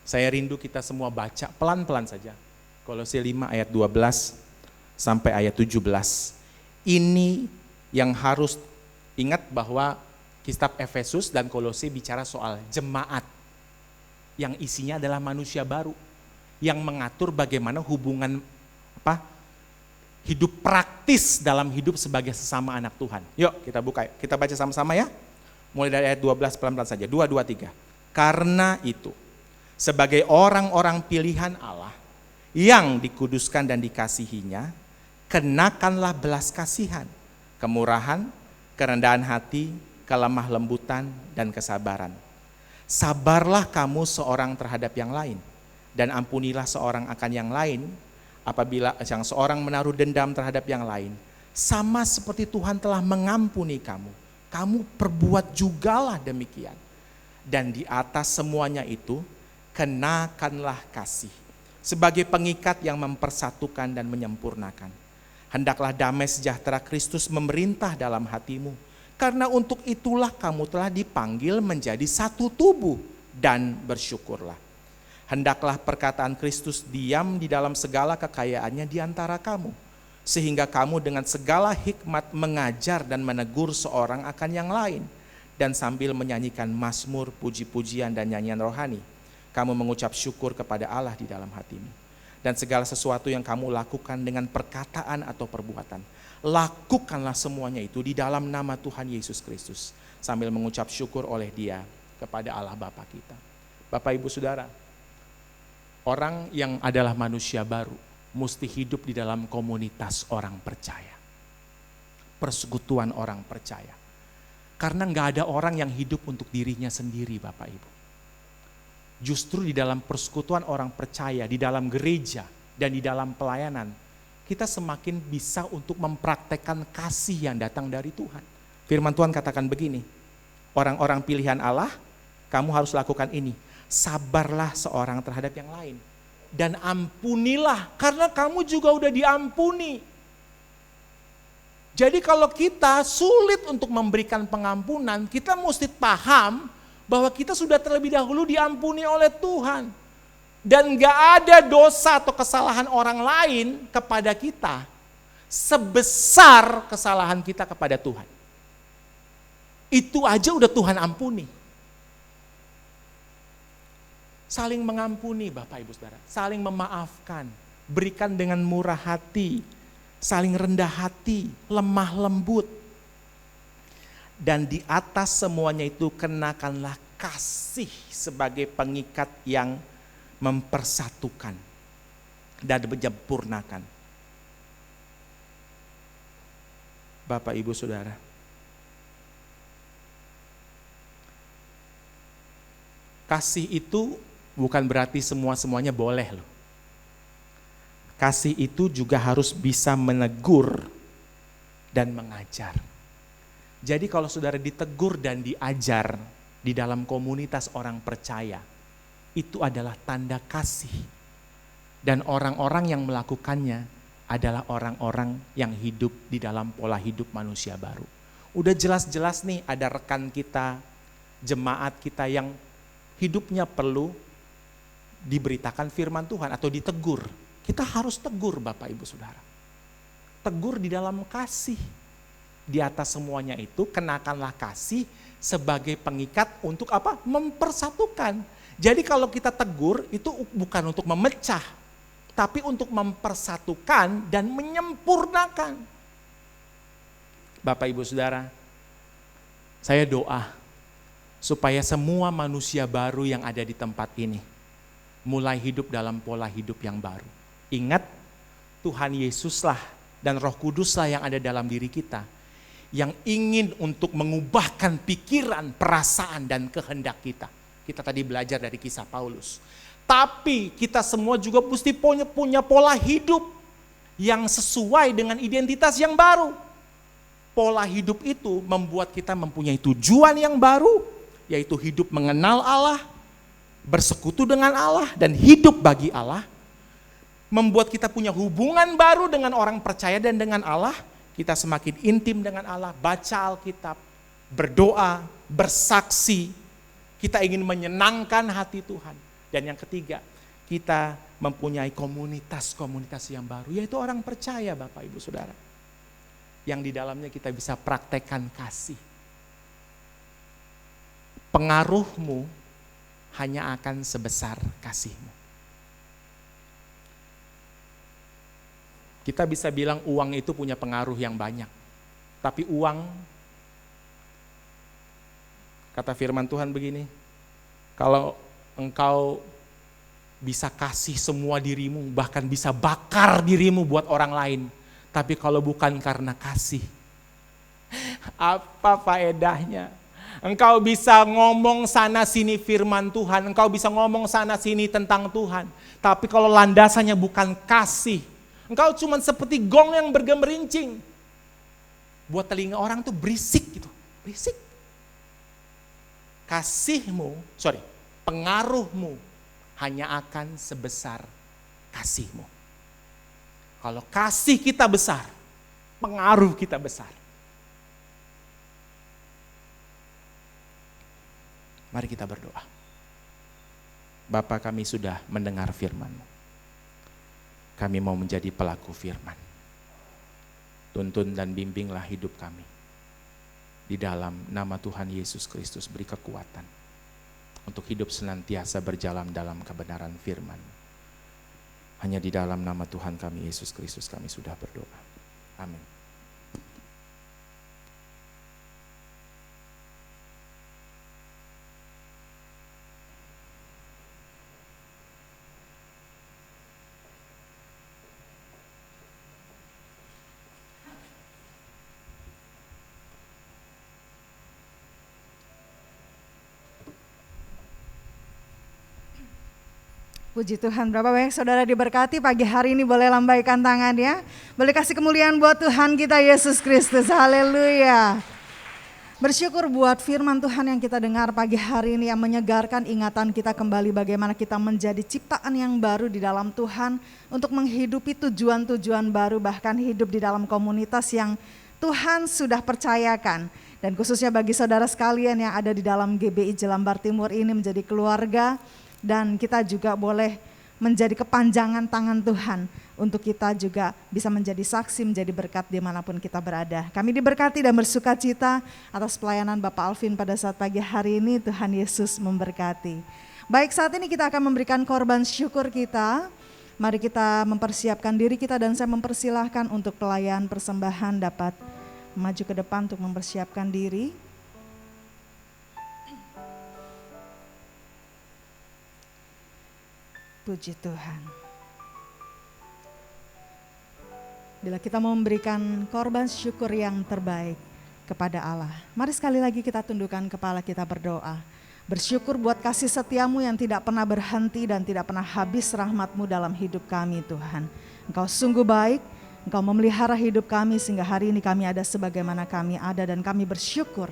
Saya rindu kita semua baca pelan-pelan saja. Kolose 5 ayat 12 sampai ayat 17. Ini yang harus ingat bahwa kitab Efesus dan Kolose bicara soal jemaat. Yang isinya adalah manusia baru. Yang mengatur bagaimana hubungan hidup praktis dalam hidup sebagai sesama anak Tuhan. Yuk kita buka, kita baca sama-sama ya. Mulai dari ayat 12 pelan-pelan saja. 2, 3. Karena itu, sebagai orang-orang pilihan Allah yang dikuduskan dan dikasihinya, kenakanlah belas kasihan, kemurahan, kerendahan hati, kelemah lembutan, dan kesabaran. Sabarlah kamu seorang terhadap yang lain, dan ampunilah seorang akan yang lain, apabila yang seorang menaruh dendam terhadap yang lain. Sama seperti Tuhan telah mengampuni kamu, kamu perbuat jugalah demikian. Dan di atas semuanya itu, kenakanlah kasih, sebagai pengikat yang mempersatukan dan menyempurnakan. Hendaklah damai sejahtera Kristus memerintah dalam hatimu, karena untuk itulah kamu telah dipanggil menjadi satu tubuh, dan bersyukurlah. Hendaklah perkataan Kristus diam di dalam segala kekayaannya di antara kamu, sehingga kamu dengan segala hikmat mengajar dan menegur seorang akan yang lain, dan sambil menyanyikan mazmur, puji-pujian dan nyanyian rohani, kamu mengucap syukur kepada Allah di dalam hatimu. Dan segala sesuatu yang kamu lakukan dengan perkataan atau perbuatan, Lakukanlah semuanya itu di dalam nama Tuhan Yesus Kristus. Sambil mengucap syukur oleh Dia kepada Allah Bapa kita. Bapak Ibu Saudara, orang yang adalah manusia baru mesti hidup di dalam komunitas orang percaya. Persekutuan orang percaya. Karena gak ada orang yang hidup untuk dirinya sendiri, Bapak Ibu. Justru di dalam persekutuan orang percaya, di dalam gereja dan di dalam pelayanan, kita semakin bisa untuk mempraktekkan kasih yang datang dari Tuhan. Firman Tuhan katakan begini, orang-orang pilihan Allah, kamu harus lakukan ini. Sabarlah seorang terhadap yang lain. Dan ampunilah, karena kamu juga udah diampuni. Jadi kalau kita sulit untuk memberikan pengampunan, kita mesti paham bahwa kita sudah terlebih dahulu diampuni oleh Tuhan. Dan gak ada dosa atau kesalahan orang lain kepada kita sebesar kesalahan kita kepada Tuhan. Itu aja udah Tuhan ampuni. Saling mengampuni Bapak Ibu Saudara, saling memaafkan, berikan dengan murah hati, saling rendah hati, lemah lembut. Dan di atas semuanya itu kenakanlah kasih sebagai pengikat yang mempersatukan dan menyempurnakan. Bapak Ibu Saudara, kasih itu bukan berarti semuanya boleh loh. Kasih itu juga harus bisa menegur dan mengajar. Jadi kalau saudara ditegur dan diajar di dalam komunitas orang percaya, itu adalah tanda kasih. Dan orang-orang yang melakukannya adalah orang-orang yang hidup di dalam pola hidup manusia baru. Udah jelas-jelas nih ada rekan kita, jemaat kita yang hidupnya perlu diberitakan firman Tuhan atau ditegur. Kita harus tegur Bapak Ibu Saudara. Tegur di dalam kasih. Di atas semuanya itu kenakanlah kasih sebagai pengikat untuk apa? Mempersatukan. Jadi kalau kita tegur itu bukan untuk memecah, tapi untuk mempersatukan dan menyempurnakan. Bapak Ibu Saudara, saya doa supaya semua manusia baru yang ada di tempat ini mulai hidup dalam pola hidup yang baru. Ingat, Tuhan Yesuslah dan Roh Kuduslah yang ada dalam diri kita, yang ingin untuk mengubahkan pikiran, perasaan, dan kehendak kita. Kita tadi belajar dari kisah Paulus. Tapi kita semua juga mesti punya pola hidup yang sesuai dengan identitas yang baru. Pola hidup itu membuat kita mempunyai tujuan yang baru, yaitu hidup mengenal Allah, bersekutu dengan Allah, dan hidup bagi Allah. Membuat kita punya hubungan baru dengan orang percaya dan dengan Allah. Kita semakin intim dengan Allah, baca Alkitab, berdoa, bersaksi. Kita ingin menyenangkan hati Tuhan. Dan yang ketiga, kita mempunyai komunitas-komunitas yang baru, yaitu orang percaya Bapak Ibu Saudara. Yang di dalamnya kita bisa praktekkan kasih. Pengaruhmu hanya akan sebesar kasihmu. Kita bisa bilang uang itu punya pengaruh yang banyak. Tapi uang, kata firman Tuhan begini, kalau engkau bisa kasih semua dirimu, bahkan bisa bakar dirimu buat orang lain, tapi kalau bukan karena kasih, apa faedahnya? Engkau bisa ngomong sana sini firman Tuhan, engkau bisa ngomong sana sini tentang Tuhan, tapi kalau landasannya bukan kasih, engkau cuma seperti gong yang bergemerincing. Buat telinga orang tuh berisik gitu, berisik. Pengaruhmu hanya akan sebesar kasihmu. Kalau kasih kita besar, pengaruh kita besar. Mari kita berdoa. Bapa, kami sudah mendengar firman-Mu. Kami mau menjadi pelaku firman. Tuntun dan bimbinglah hidup kami. Di dalam nama Tuhan Yesus Kristus beri kekuatan untuk hidup senantiasa berjalan dalam kebenaran firman. Hanya di dalam nama Tuhan kami Yesus Kristus kami sudah berdoa. Amin. Puji Tuhan, berapa banyak saudara diberkati pagi hari ini, boleh lambaikan tangannya. Boleh kasih kemuliaan buat Tuhan kita Yesus Kristus, haleluya. Bersyukur buat firman Tuhan yang kita dengar pagi hari ini yang menyegarkan ingatan kita kembali bagaimana kita menjadi ciptaan yang baru di dalam Tuhan untuk menghidupi tujuan-tujuan baru, bahkan hidup di dalam komunitas yang Tuhan sudah percayakan. Dan khususnya bagi saudara sekalian yang ada di dalam GBI Jelambar Timur ini menjadi keluarga, dan kita juga boleh menjadi kepanjangan tangan Tuhan untuk kita juga bisa menjadi saksi, menjadi berkat dimanapun kita berada. Kami diberkati dan bersuka cita atas pelayanan Bapak Alvin pada saat pagi hari ini. Tuhan Yesus memberkati. Baik, saat ini kita akan memberikan korban syukur kita. Mari kita mempersiapkan diri kita dan saya mempersilahkan untuk pelayan persembahan dapat maju ke depan untuk mempersiapkan diri. Puji Tuhan. Bila kita mau memberikan korban syukur yang terbaik kepada Allah, mari sekali lagi kita tundukkan kepala, kita berdoa. Bersyukur buat kasih setiamu yang tidak pernah berhenti dan tidak pernah habis rahmat-Mu dalam hidup kami Tuhan. Engkau sungguh baik, Engkau memelihara hidup kami sehingga hari ini kami ada sebagaimana kami ada, dan kami bersyukur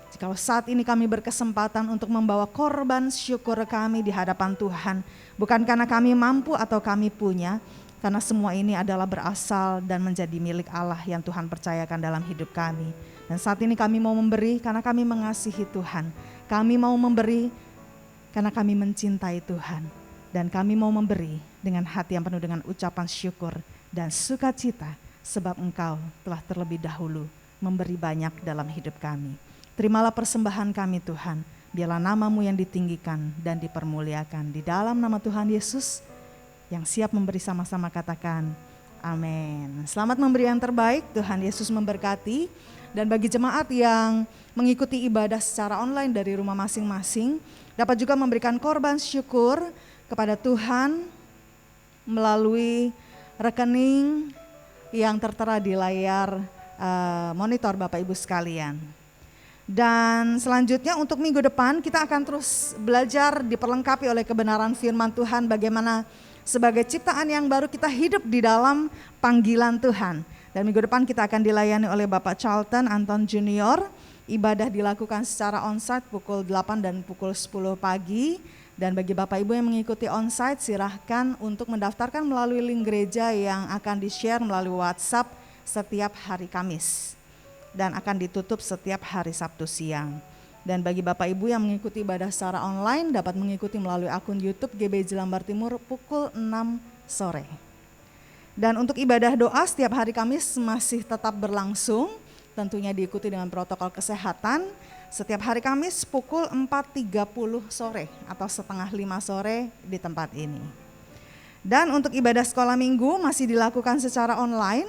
jikalau saat ini kami berkesempatan untuk membawa korban syukur kami di hadapan Tuhan. Bukan karena kami mampu atau kami punya, karena semua ini adalah berasal dan menjadi milik Allah yang Tuhan percayakan dalam hidup kami. Dan saat ini kami mau memberi karena kami mengasihi Tuhan. Kami mau memberi karena kami mencintai Tuhan. Dan kami mau memberi dengan hati yang penuh dengan ucapan syukur dan sukacita, sebab Engkau telah terlebih dahulu memberi banyak dalam hidup kami. Terimalah persembahan kami Tuhan, biarlah nama-Mu yang ditinggikan dan dipermuliakan. Di dalam nama Tuhan Yesus, yang siap memberi sama-sama katakan amin. Selamat memberi yang terbaik, Tuhan Yesus memberkati. Dan bagi jemaat yang mengikuti ibadah secara online dari rumah masing-masing, dapat juga memberikan korban syukur kepada Tuhan melalui rekening yang tertera di layar monitor Bapak Ibu sekalian. Dan selanjutnya untuk minggu depan kita akan terus belajar diperlengkapi oleh kebenaran firman Tuhan, bagaimana sebagai ciptaan yang baru kita hidup di dalam panggilan Tuhan. Dan minggu depan kita akan dilayani oleh Bapak Charlton Anton Junior. Ibadah dilakukan secara onsite pukul 8 dan pukul 10 pagi. Dan bagi Bapak Ibu yang mengikuti onsite, silahkan untuk mendaftarkan melalui link gereja yang akan di-share melalui WhatsApp setiap hari Kamis. Dan akan ditutup setiap hari Sabtu siang. Dan bagi Bapak Ibu yang mengikuti ibadah secara online dapat mengikuti melalui akun YouTube GBI Jelambar Timur pukul 6 sore. Dan untuk ibadah doa setiap hari Kamis masih tetap berlangsung, tentunya diikuti dengan protokol kesehatan. Setiap hari Kamis pukul 4.30 sore atau setengah 5 sore di tempat ini. Dan untuk ibadah sekolah minggu masih dilakukan secara online,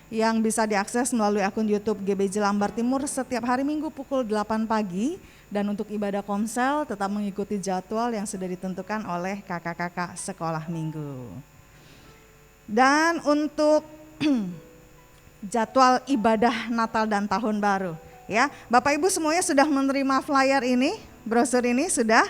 yang bisa diakses melalui akun YouTube GBI Jelambar Timur setiap hari Minggu pukul 8 pagi. Dan untuk ibadah komsel tetap mengikuti jadwal yang sudah ditentukan oleh kakak-kakak sekolah minggu. Dan untuk jadwal ibadah Natal dan Tahun Baru, ya, Bapak Ibu semuanya sudah menerima flyer ini, brosur ini sudah.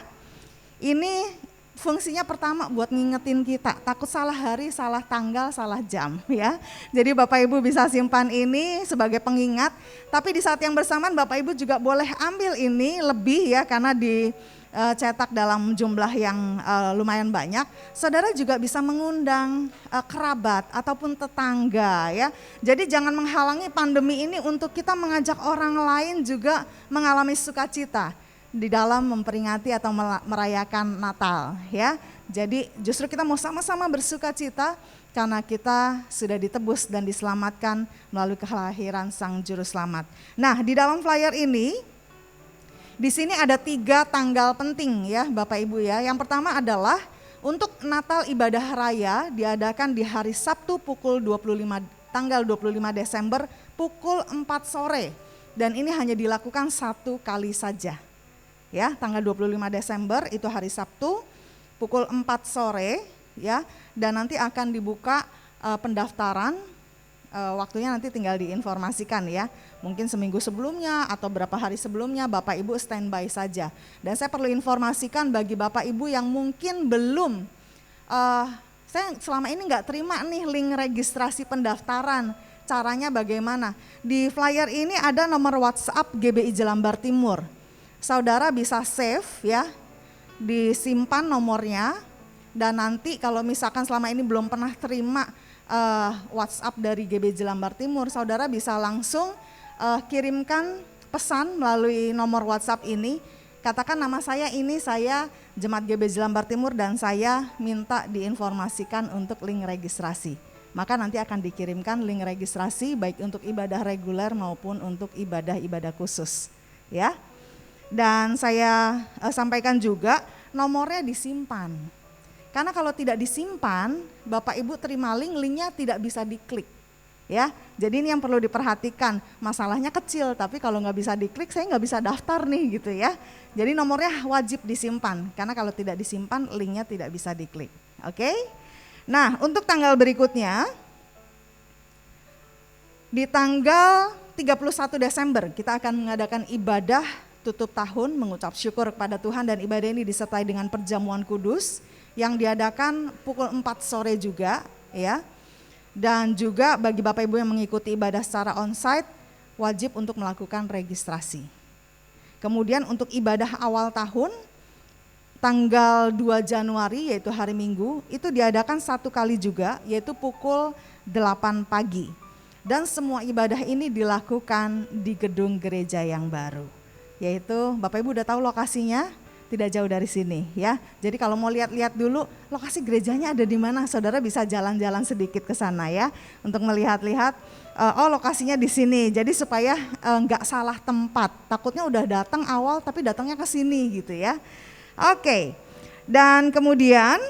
Ini fungsinya pertama buat ngingetin kita, takut salah hari, salah tanggal, salah jam ya. Jadi Bapak Ibu bisa simpan ini sebagai pengingat, tapi di saat yang bersamaan Bapak Ibu juga boleh ambil ini lebih ya, karena dicetak dalam jumlah yang lumayan banyak. Saudara juga bisa mengundang kerabat ataupun tetangga ya. Jadi jangan menghalangi pandemi ini untuk kita mengajak orang lain juga mengalami sukacita di dalam memperingati atau merayakan Natal ya. Jadi justru kita mau sama-sama bersuka cita karena kita sudah ditebus dan diselamatkan melalui kelahiran Sang Juru Selamat. Nah, di dalam flyer ini di sini ada 3 tanggal penting ya Bapak Ibu ya. Yang pertama adalah untuk Natal ibadah raya diadakan di hari Sabtu pukul 25 tanggal 25 Desember pukul 4 sore. Dan ini hanya dilakukan 1 kali saja. Ya, tanggal 25 Desember itu hari Sabtu pukul 4 sore ya, dan nanti akan dibuka pendaftaran. Waktunya nanti tinggal diinformasikan ya, mungkin seminggu sebelumnya atau berapa hari sebelumnya Bapak Ibu standby saja. Dan saya perlu informasikan bagi Bapak Ibu yang mungkin belum saya selama ini nggak terima nih link registrasi pendaftaran. Caranya bagaimana? Di flyer ini ada nomor WhatsApp GBI Jelambar Timur. Saudara bisa save ya, disimpan nomornya, dan nanti kalau misalkan selama ini belum pernah terima WhatsApp dari GBI Jelambar Timur, saudara bisa langsung kirimkan pesan melalui nomor WhatsApp ini. Katakan nama saya ini, saya Jemaat GBI Jelambar Timur dan saya minta diinformasikan untuk link registrasi. Maka nanti akan dikirimkan link registrasi baik untuk ibadah reguler maupun untuk ibadah-ibadah khusus. Ya. Dan saya sampaikan juga nomornya disimpan. Karena kalau tidak disimpan, Bapak Ibu terima linknya tidak bisa diklik. Ya, jadi ini yang perlu diperhatikan. Masalahnya kecil, tapi kalau nggak bisa diklik, saya nggak bisa daftar nih gitu ya. Jadi nomornya wajib disimpan, karena kalau tidak disimpan, linknya tidak bisa diklik. Oke? Nah, untuk tanggal berikutnya, di tanggal 31 Desember kita akan mengadakan ibadah tutup tahun, mengucap syukur kepada Tuhan, dan ibadah ini disertai dengan perjamuan kudus yang diadakan pukul 4 sore juga, ya. Dan juga bagi Bapak Ibu yang mengikuti ibadah secara onsite wajib untuk melakukan registrasi. Kemudian untuk ibadah awal tahun tanggal 2 Januari yaitu hari Minggu itu diadakan 1 kali juga, yaitu pukul 8 pagi. Dan semua ibadah ini dilakukan di gedung gereja yang baru. Yaitu Bapak Ibu udah tahu lokasinya? Tidak jauh dari sini ya. Jadi kalau mau lihat-lihat dulu lokasi gerejanya ada di mana, saudara bisa jalan-jalan sedikit ke sana ya untuk melihat-lihat. Oh lokasinya di sini. Jadi supaya nggak salah tempat. Takutnya udah datang awal tapi datangnya ke sini gitu ya. Oke. Dan kemudian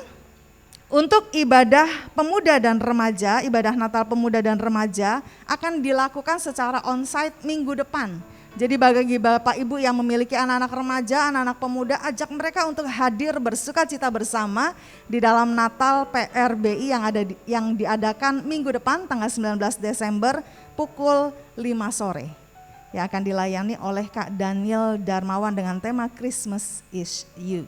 untuk ibadah pemuda dan remaja, ibadah Natal pemuda dan remaja akan dilakukan secara onsite minggu depan. Jadi bagi Bapak Ibu yang memiliki anak-anak remaja, anak-anak pemuda, ajak mereka untuk hadir bersuka cita bersama di dalam Natal PRBI yang diadakan minggu depan tanggal 19 Desember pukul 5 sore. Yang akan dilayani oleh Kak Daniel Darmawan dengan tema Christmas is You.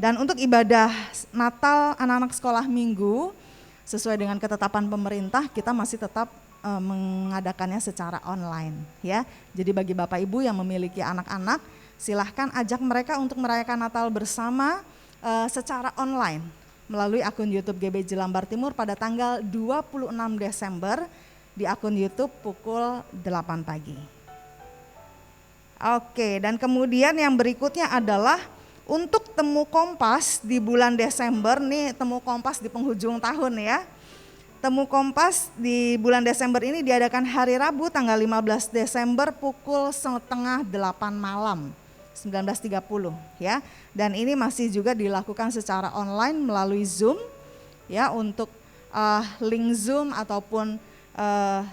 Dan untuk ibadah Natal anak-anak sekolah minggu sesuai dengan ketetapan pemerintah kita masih tetap mengadakannya secara online ya. Jadi bagi Bapak Ibu yang memiliki anak-anak silahkan ajak mereka untuk merayakan Natal bersama secara online melalui akun YouTube GBI Jelambar Timur pada tanggal 26 Desember di akun YouTube pukul 8 pagi. Oke, dan kemudian yang berikutnya adalah untuk temu kompas di bulan Desember nih, temu kompas di penghujung tahun ya. Temu Kompas di bulan Desember ini diadakan hari Rabu tanggal 15 Desember pukul 7:30 malam 19.30 ya. Dan ini masih juga dilakukan secara online melalui Zoom ya, untuk link Zoom ataupun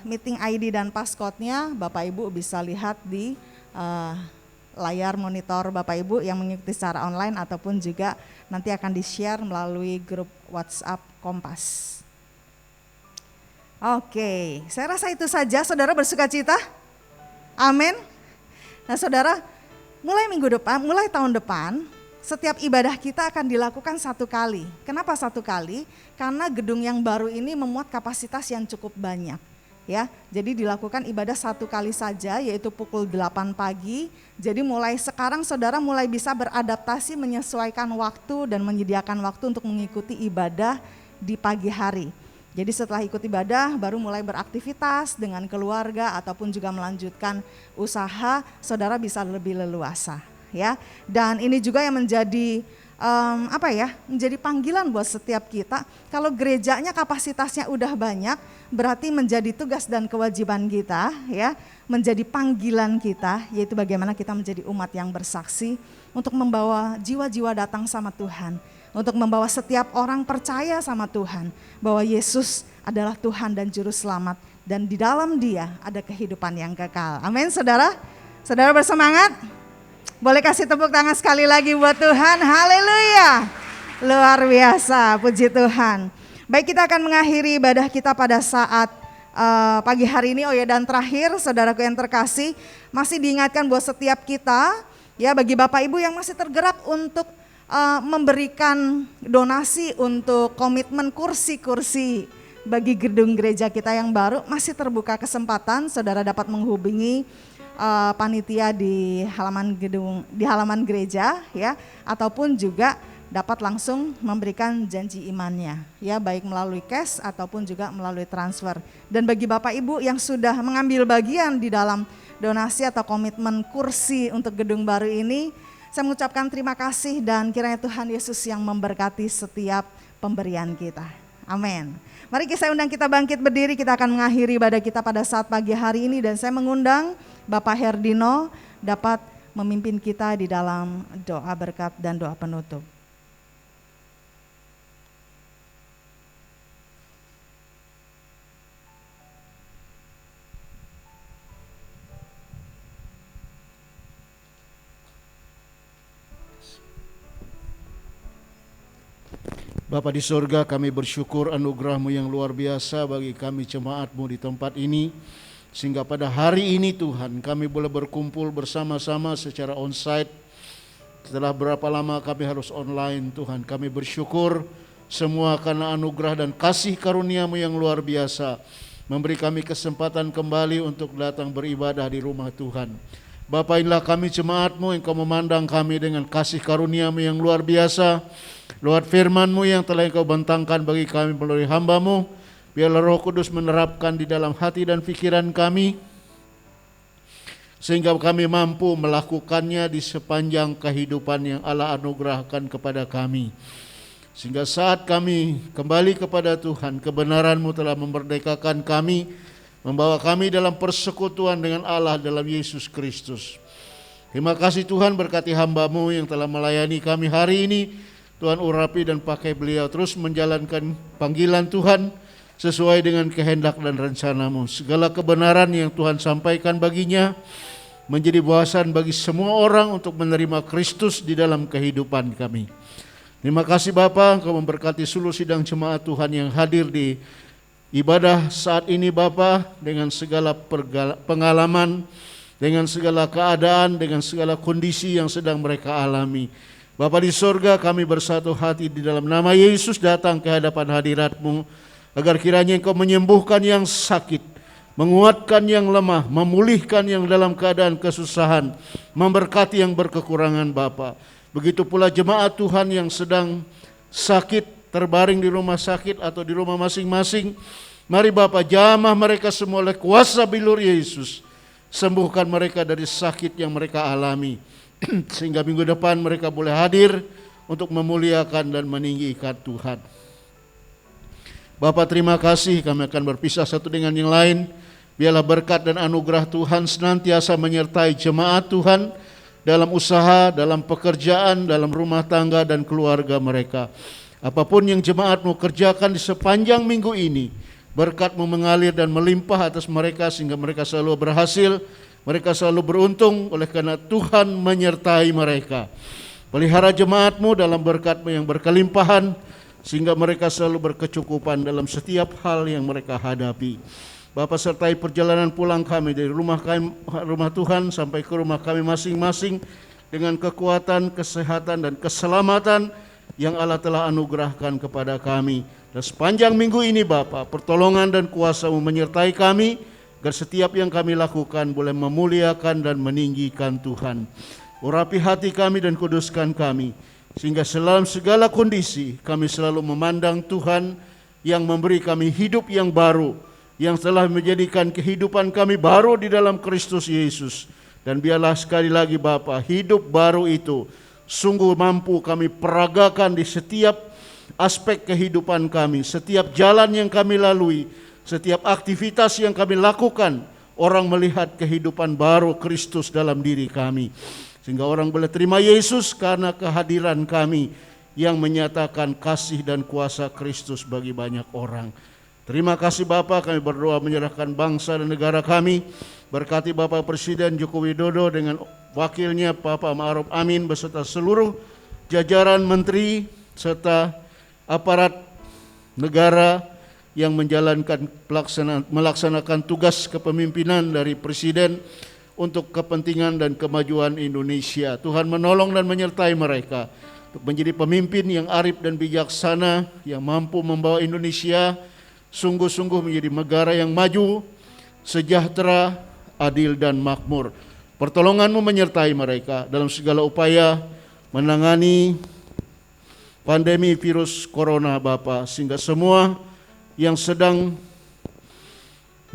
meeting ID dan passcode-nya Bapak Ibu bisa lihat di layar monitor Bapak Ibu yang mengikuti secara online ataupun juga nanti akan di-share melalui grup WhatsApp Kompas. Oke, saya rasa itu saja. Saudara bersuka cita? Amin. Nah saudara, mulai tahun depan, setiap ibadah kita akan dilakukan 1 kali. Kenapa 1 kali? Karena gedung yang baru ini memuat kapasitas yang cukup banyak. Ya, jadi dilakukan ibadah 1 kali saja, yaitu pukul 8 pagi. Jadi mulai sekarang saudara mulai bisa beradaptasi menyesuaikan waktu dan menyediakan waktu untuk mengikuti ibadah di pagi hari. Jadi setelah ikut ibadah baru mulai beraktivitas dengan keluarga ataupun juga melanjutkan usaha, saudara bisa lebih leluasa ya. Dan ini juga yang menjadi menjadi panggilan buat setiap kita. Kalau gerejanya kapasitasnya udah banyak, berarti menjadi tugas dan kewajiban kita ya, menjadi panggilan kita, yaitu bagaimana kita menjadi umat yang bersaksi untuk membawa jiwa-jiwa datang sama Tuhan, untuk membawa setiap orang percaya sama Tuhan bahwa Yesus adalah Tuhan dan Juru Selamat, dan di dalam Dia ada kehidupan yang kekal. Amin saudara. Saudara bersemangat? Boleh kasih tepuk tangan sekali lagi buat Tuhan. Haleluya. Luar biasa, puji Tuhan. Baik, kita akan mengakhiri ibadah kita pada saat pagi hari ini. Oh ya, dan terakhir saudaraku yang terkasih, masih diingatkan buat setiap kita ya, bagi Bapak Ibu yang masih tergerak untuk memberikan donasi untuk komitmen kursi-kursi bagi gedung gereja kita yang baru, masih terbuka kesempatan saudara dapat menghubungi panitia di halaman gereja ya, ataupun juga dapat langsung memberikan janji imannya ya, baik melalui cash ataupun juga melalui transfer. Dan bagi Bapak Ibu yang sudah mengambil bagian di dalam donasi atau komitmen kursi untuk gedung baru ini, saya mengucapkan terima kasih dan kiranya Tuhan Yesus yang memberkati setiap pemberian kita. Amin. Mari saya undang kita bangkit berdiri, kita akan mengakhiri ibadah kita pada saat pagi hari ini, dan saya mengundang Bapak Herdino dapat memimpin kita di dalam doa berkat dan doa penutup. Bapa di sorga, kami bersyukur anugerah-Mu yang luar biasa bagi kami jemaat-Mu di tempat ini. Sehingga pada hari ini Tuhan, kami boleh berkumpul bersama-sama secara onsite. Setelah berapa lama kami harus online Tuhan, kami bersyukur semua karena anugerah dan kasih karunia-Mu yang luar biasa. Memberi kami kesempatan kembali untuk datang beribadah di rumah Tuhan. Bapa, inilah kami jemaat-Mu, Engkau memandang kami dengan kasih karunia-Mu yang luar biasa. Lewat firman-Mu yang telah Engkau bentangkan bagi kami melalui hamba-Mu, biarlah Roh Kudus menerapkan di dalam hati dan pikiran kami, sehingga kami mampu melakukannya di sepanjang kehidupan yang Allah anugerahkan kepada kami. Sehingga saat kami kembali kepada Tuhan, kebenaran-Mu telah memerdekakan kami, membawa kami dalam persekutuan dengan Allah dalam Yesus Kristus. Terima kasih Tuhan, berkati hamba-Mu yang telah melayani kami hari ini. Tuhan urapi dan pakai beliau terus menjalankan panggilan Tuhan sesuai dengan kehendak dan rencana-Mu. Segala kebenaran yang Tuhan sampaikan baginya menjadi bahasan bagi semua orang untuk menerima Kristus di dalam kehidupan kami. Terima kasih Bapa, Engkau memberkati seluruh sidang jemaat Tuhan yang hadir di ibadah saat ini Bapa, dengan segala pengalaman, dengan segala keadaan, dengan segala kondisi yang sedang mereka alami. Bapa di sorga, kami bersatu hati di dalam nama Yesus datang ke hadapan hadirat-Mu, agar kiranya Engkau menyembuhkan yang sakit, menguatkan yang lemah, memulihkan yang dalam keadaan kesusahan, memberkati yang berkekurangan Bapa. Begitu pula jemaat Tuhan yang sedang sakit, terbaring di rumah sakit atau di rumah masing-masing. Mari Bapa, jamah mereka semua oleh kuasa bilur Yesus. Sembuhkan mereka dari sakit yang mereka alami. Sehingga minggu depan mereka boleh hadir untuk memuliakan dan meninggikan Tuhan. Bapa, terima kasih, kami akan berpisah satu dengan yang lain. Biarlah berkat dan anugerah Tuhan senantiasa menyertai jemaat Tuhan dalam usaha, dalam pekerjaan, dalam rumah tangga dan keluarga mereka. Apapun yang jemaat-Mu kerjakan di sepanjang minggu ini, berkat-Mu mengalir dan melimpah atas mereka sehingga mereka selalu berhasil. Mereka selalu beruntung oleh karena Tuhan menyertai mereka. Pelihara jemaat-Mu dalam berkat-Mu yang berkelimpahan, sehingga mereka selalu berkecukupan dalam setiap hal yang mereka hadapi. Bapa, sertai perjalanan pulang kami dari rumah Tuhan sampai ke rumah kami masing-masing dengan kekuatan, kesehatan, dan keselamatan yang Allah telah anugerahkan kepada kami. Dan sepanjang minggu ini Bapa, pertolongan dan kuasa-Mu menyertai kami, agar setiap yang kami lakukan boleh memuliakan dan meninggikan Tuhan. Urapi hati kami dan kuduskan kami, sehingga dalam segala kondisi kami selalu memandang Tuhan yang memberi kami hidup yang baru, yang telah menjadikan kehidupan kami baru di dalam Kristus Yesus. Dan biarlah sekali lagi Bapa, hidup baru itu sungguh mampu kami peragakan di setiap aspek kehidupan kami, setiap jalan yang kami lalui, setiap aktivitas yang kami lakukan. Orang melihat kehidupan baru Kristus dalam diri kami, sehingga orang boleh terima Yesus karena kehadiran kami yang menyatakan kasih dan kuasa Kristus bagi banyak orang. Terima kasih Bapa, kami berdoa menyerahkan bangsa dan negara kami. Berkati Bapak Presiden Joko Widodo dengan wakilnya Bapak Ma'ruf Amin beserta seluruh jajaran menteri serta aparat negara yang melaksanakan tugas kepemimpinan dari Presiden untuk kepentingan dan kemajuan Indonesia. Tuhan menolong dan menyertai mereka. menjadi pemimpin yang arif dan bijaksana, yang mampu membawa Indonesia sungguh-sungguh menjadi negara yang maju, sejahtera, adil dan makmur. Pertolongan-Mu menyertai mereka dalam segala upaya menangani pandemi virus corona Bapa, sehingga semua yang sedang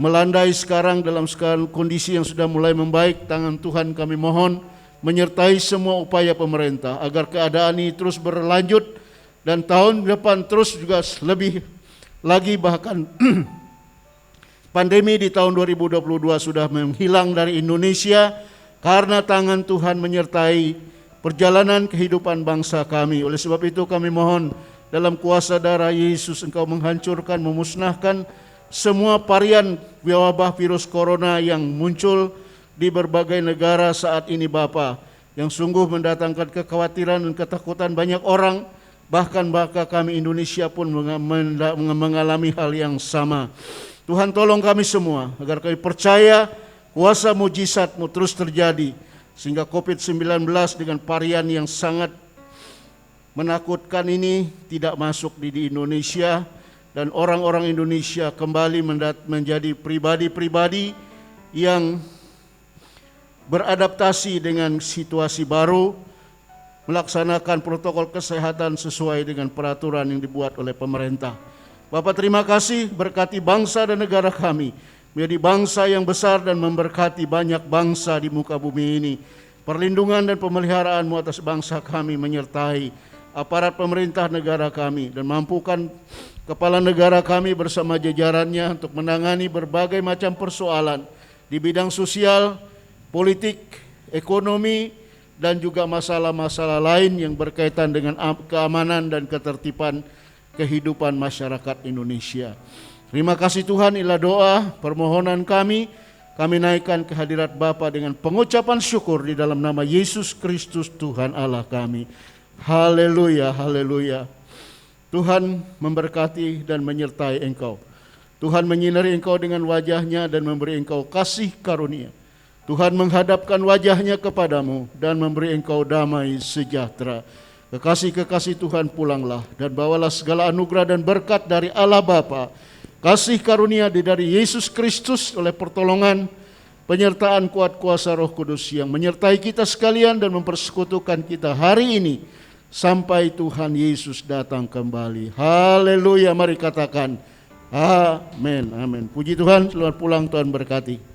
melandai sekarang dalam kondisi yang sudah mulai membaik, tangan Tuhan kami mohon menyertai semua upaya pemerintah agar keadaan ini terus berlanjut dan tahun depan terus juga lebih lagi, bahkan pandemi di tahun 2022 sudah menghilang dari Indonesia karena tangan Tuhan menyertai perjalanan kehidupan bangsa kami. Oleh sebab itu kami mohon dalam kuasa darah Yesus Engkau menghancurkan, memusnahkan semua varian wabah virus corona yang muncul di berbagai negara saat ini Bapa, yang sungguh mendatangkan kekhawatiran dan ketakutan banyak orang, bahkan kami Indonesia pun mengalami hal yang sama. Tuhan tolong kami semua agar kami percaya kuasa mujizat-Mu terus terjadi, sehingga COVID-19 dengan varian yang sangat menakutkan ini tidak masuk di Indonesia, dan orang-orang Indonesia kembali menjadi pribadi-pribadi yang beradaptasi dengan situasi baru, melaksanakan protokol kesehatan sesuai dengan peraturan yang dibuat oleh pemerintah. Bapak terima kasih, berkati bangsa dan negara kami menjadi bangsa yang besar dan memberkati banyak bangsa di muka bumi ini. Perlindungan dan pemeliharaan-Mu atas bangsa kami menyertai aparat pemerintah negara kami, dan mampukan kepala negara kami bersama jajarannya untuk menangani berbagai macam persoalan di bidang sosial, politik, ekonomi, dan juga masalah-masalah lain yang berkaitan dengan keamanan dan ketertiban kehidupan masyarakat Indonesia. Terima kasih Tuhan, inilah doa permohonan kami naikkan ke hadirat Bapa dengan pengucapan syukur di dalam nama Yesus Kristus Tuhan Allah kami. Haleluya, haleluya. Tuhan memberkati dan menyertai engkau. Tuhan menyinari engkau dengan wajah-Nya dan memberi engkau kasih karunia. Tuhan menghadapkan wajah-Nya kepadamu dan memberi engkau damai sejahtera. Kekasih-kekasih Tuhan pulanglah dan bawalah segala anugerah dan berkat dari Allah Bapa, kasih karunia dari Yesus Kristus oleh pertolongan, penyertaan kuat kuasa Roh Kudus yang menyertai kita sekalian dan mempersekutukan kita hari ini sampai Tuhan Yesus datang kembali. Haleluya, mari katakan amin, amin. Puji Tuhan, selamat pulang, Tuhan berkati.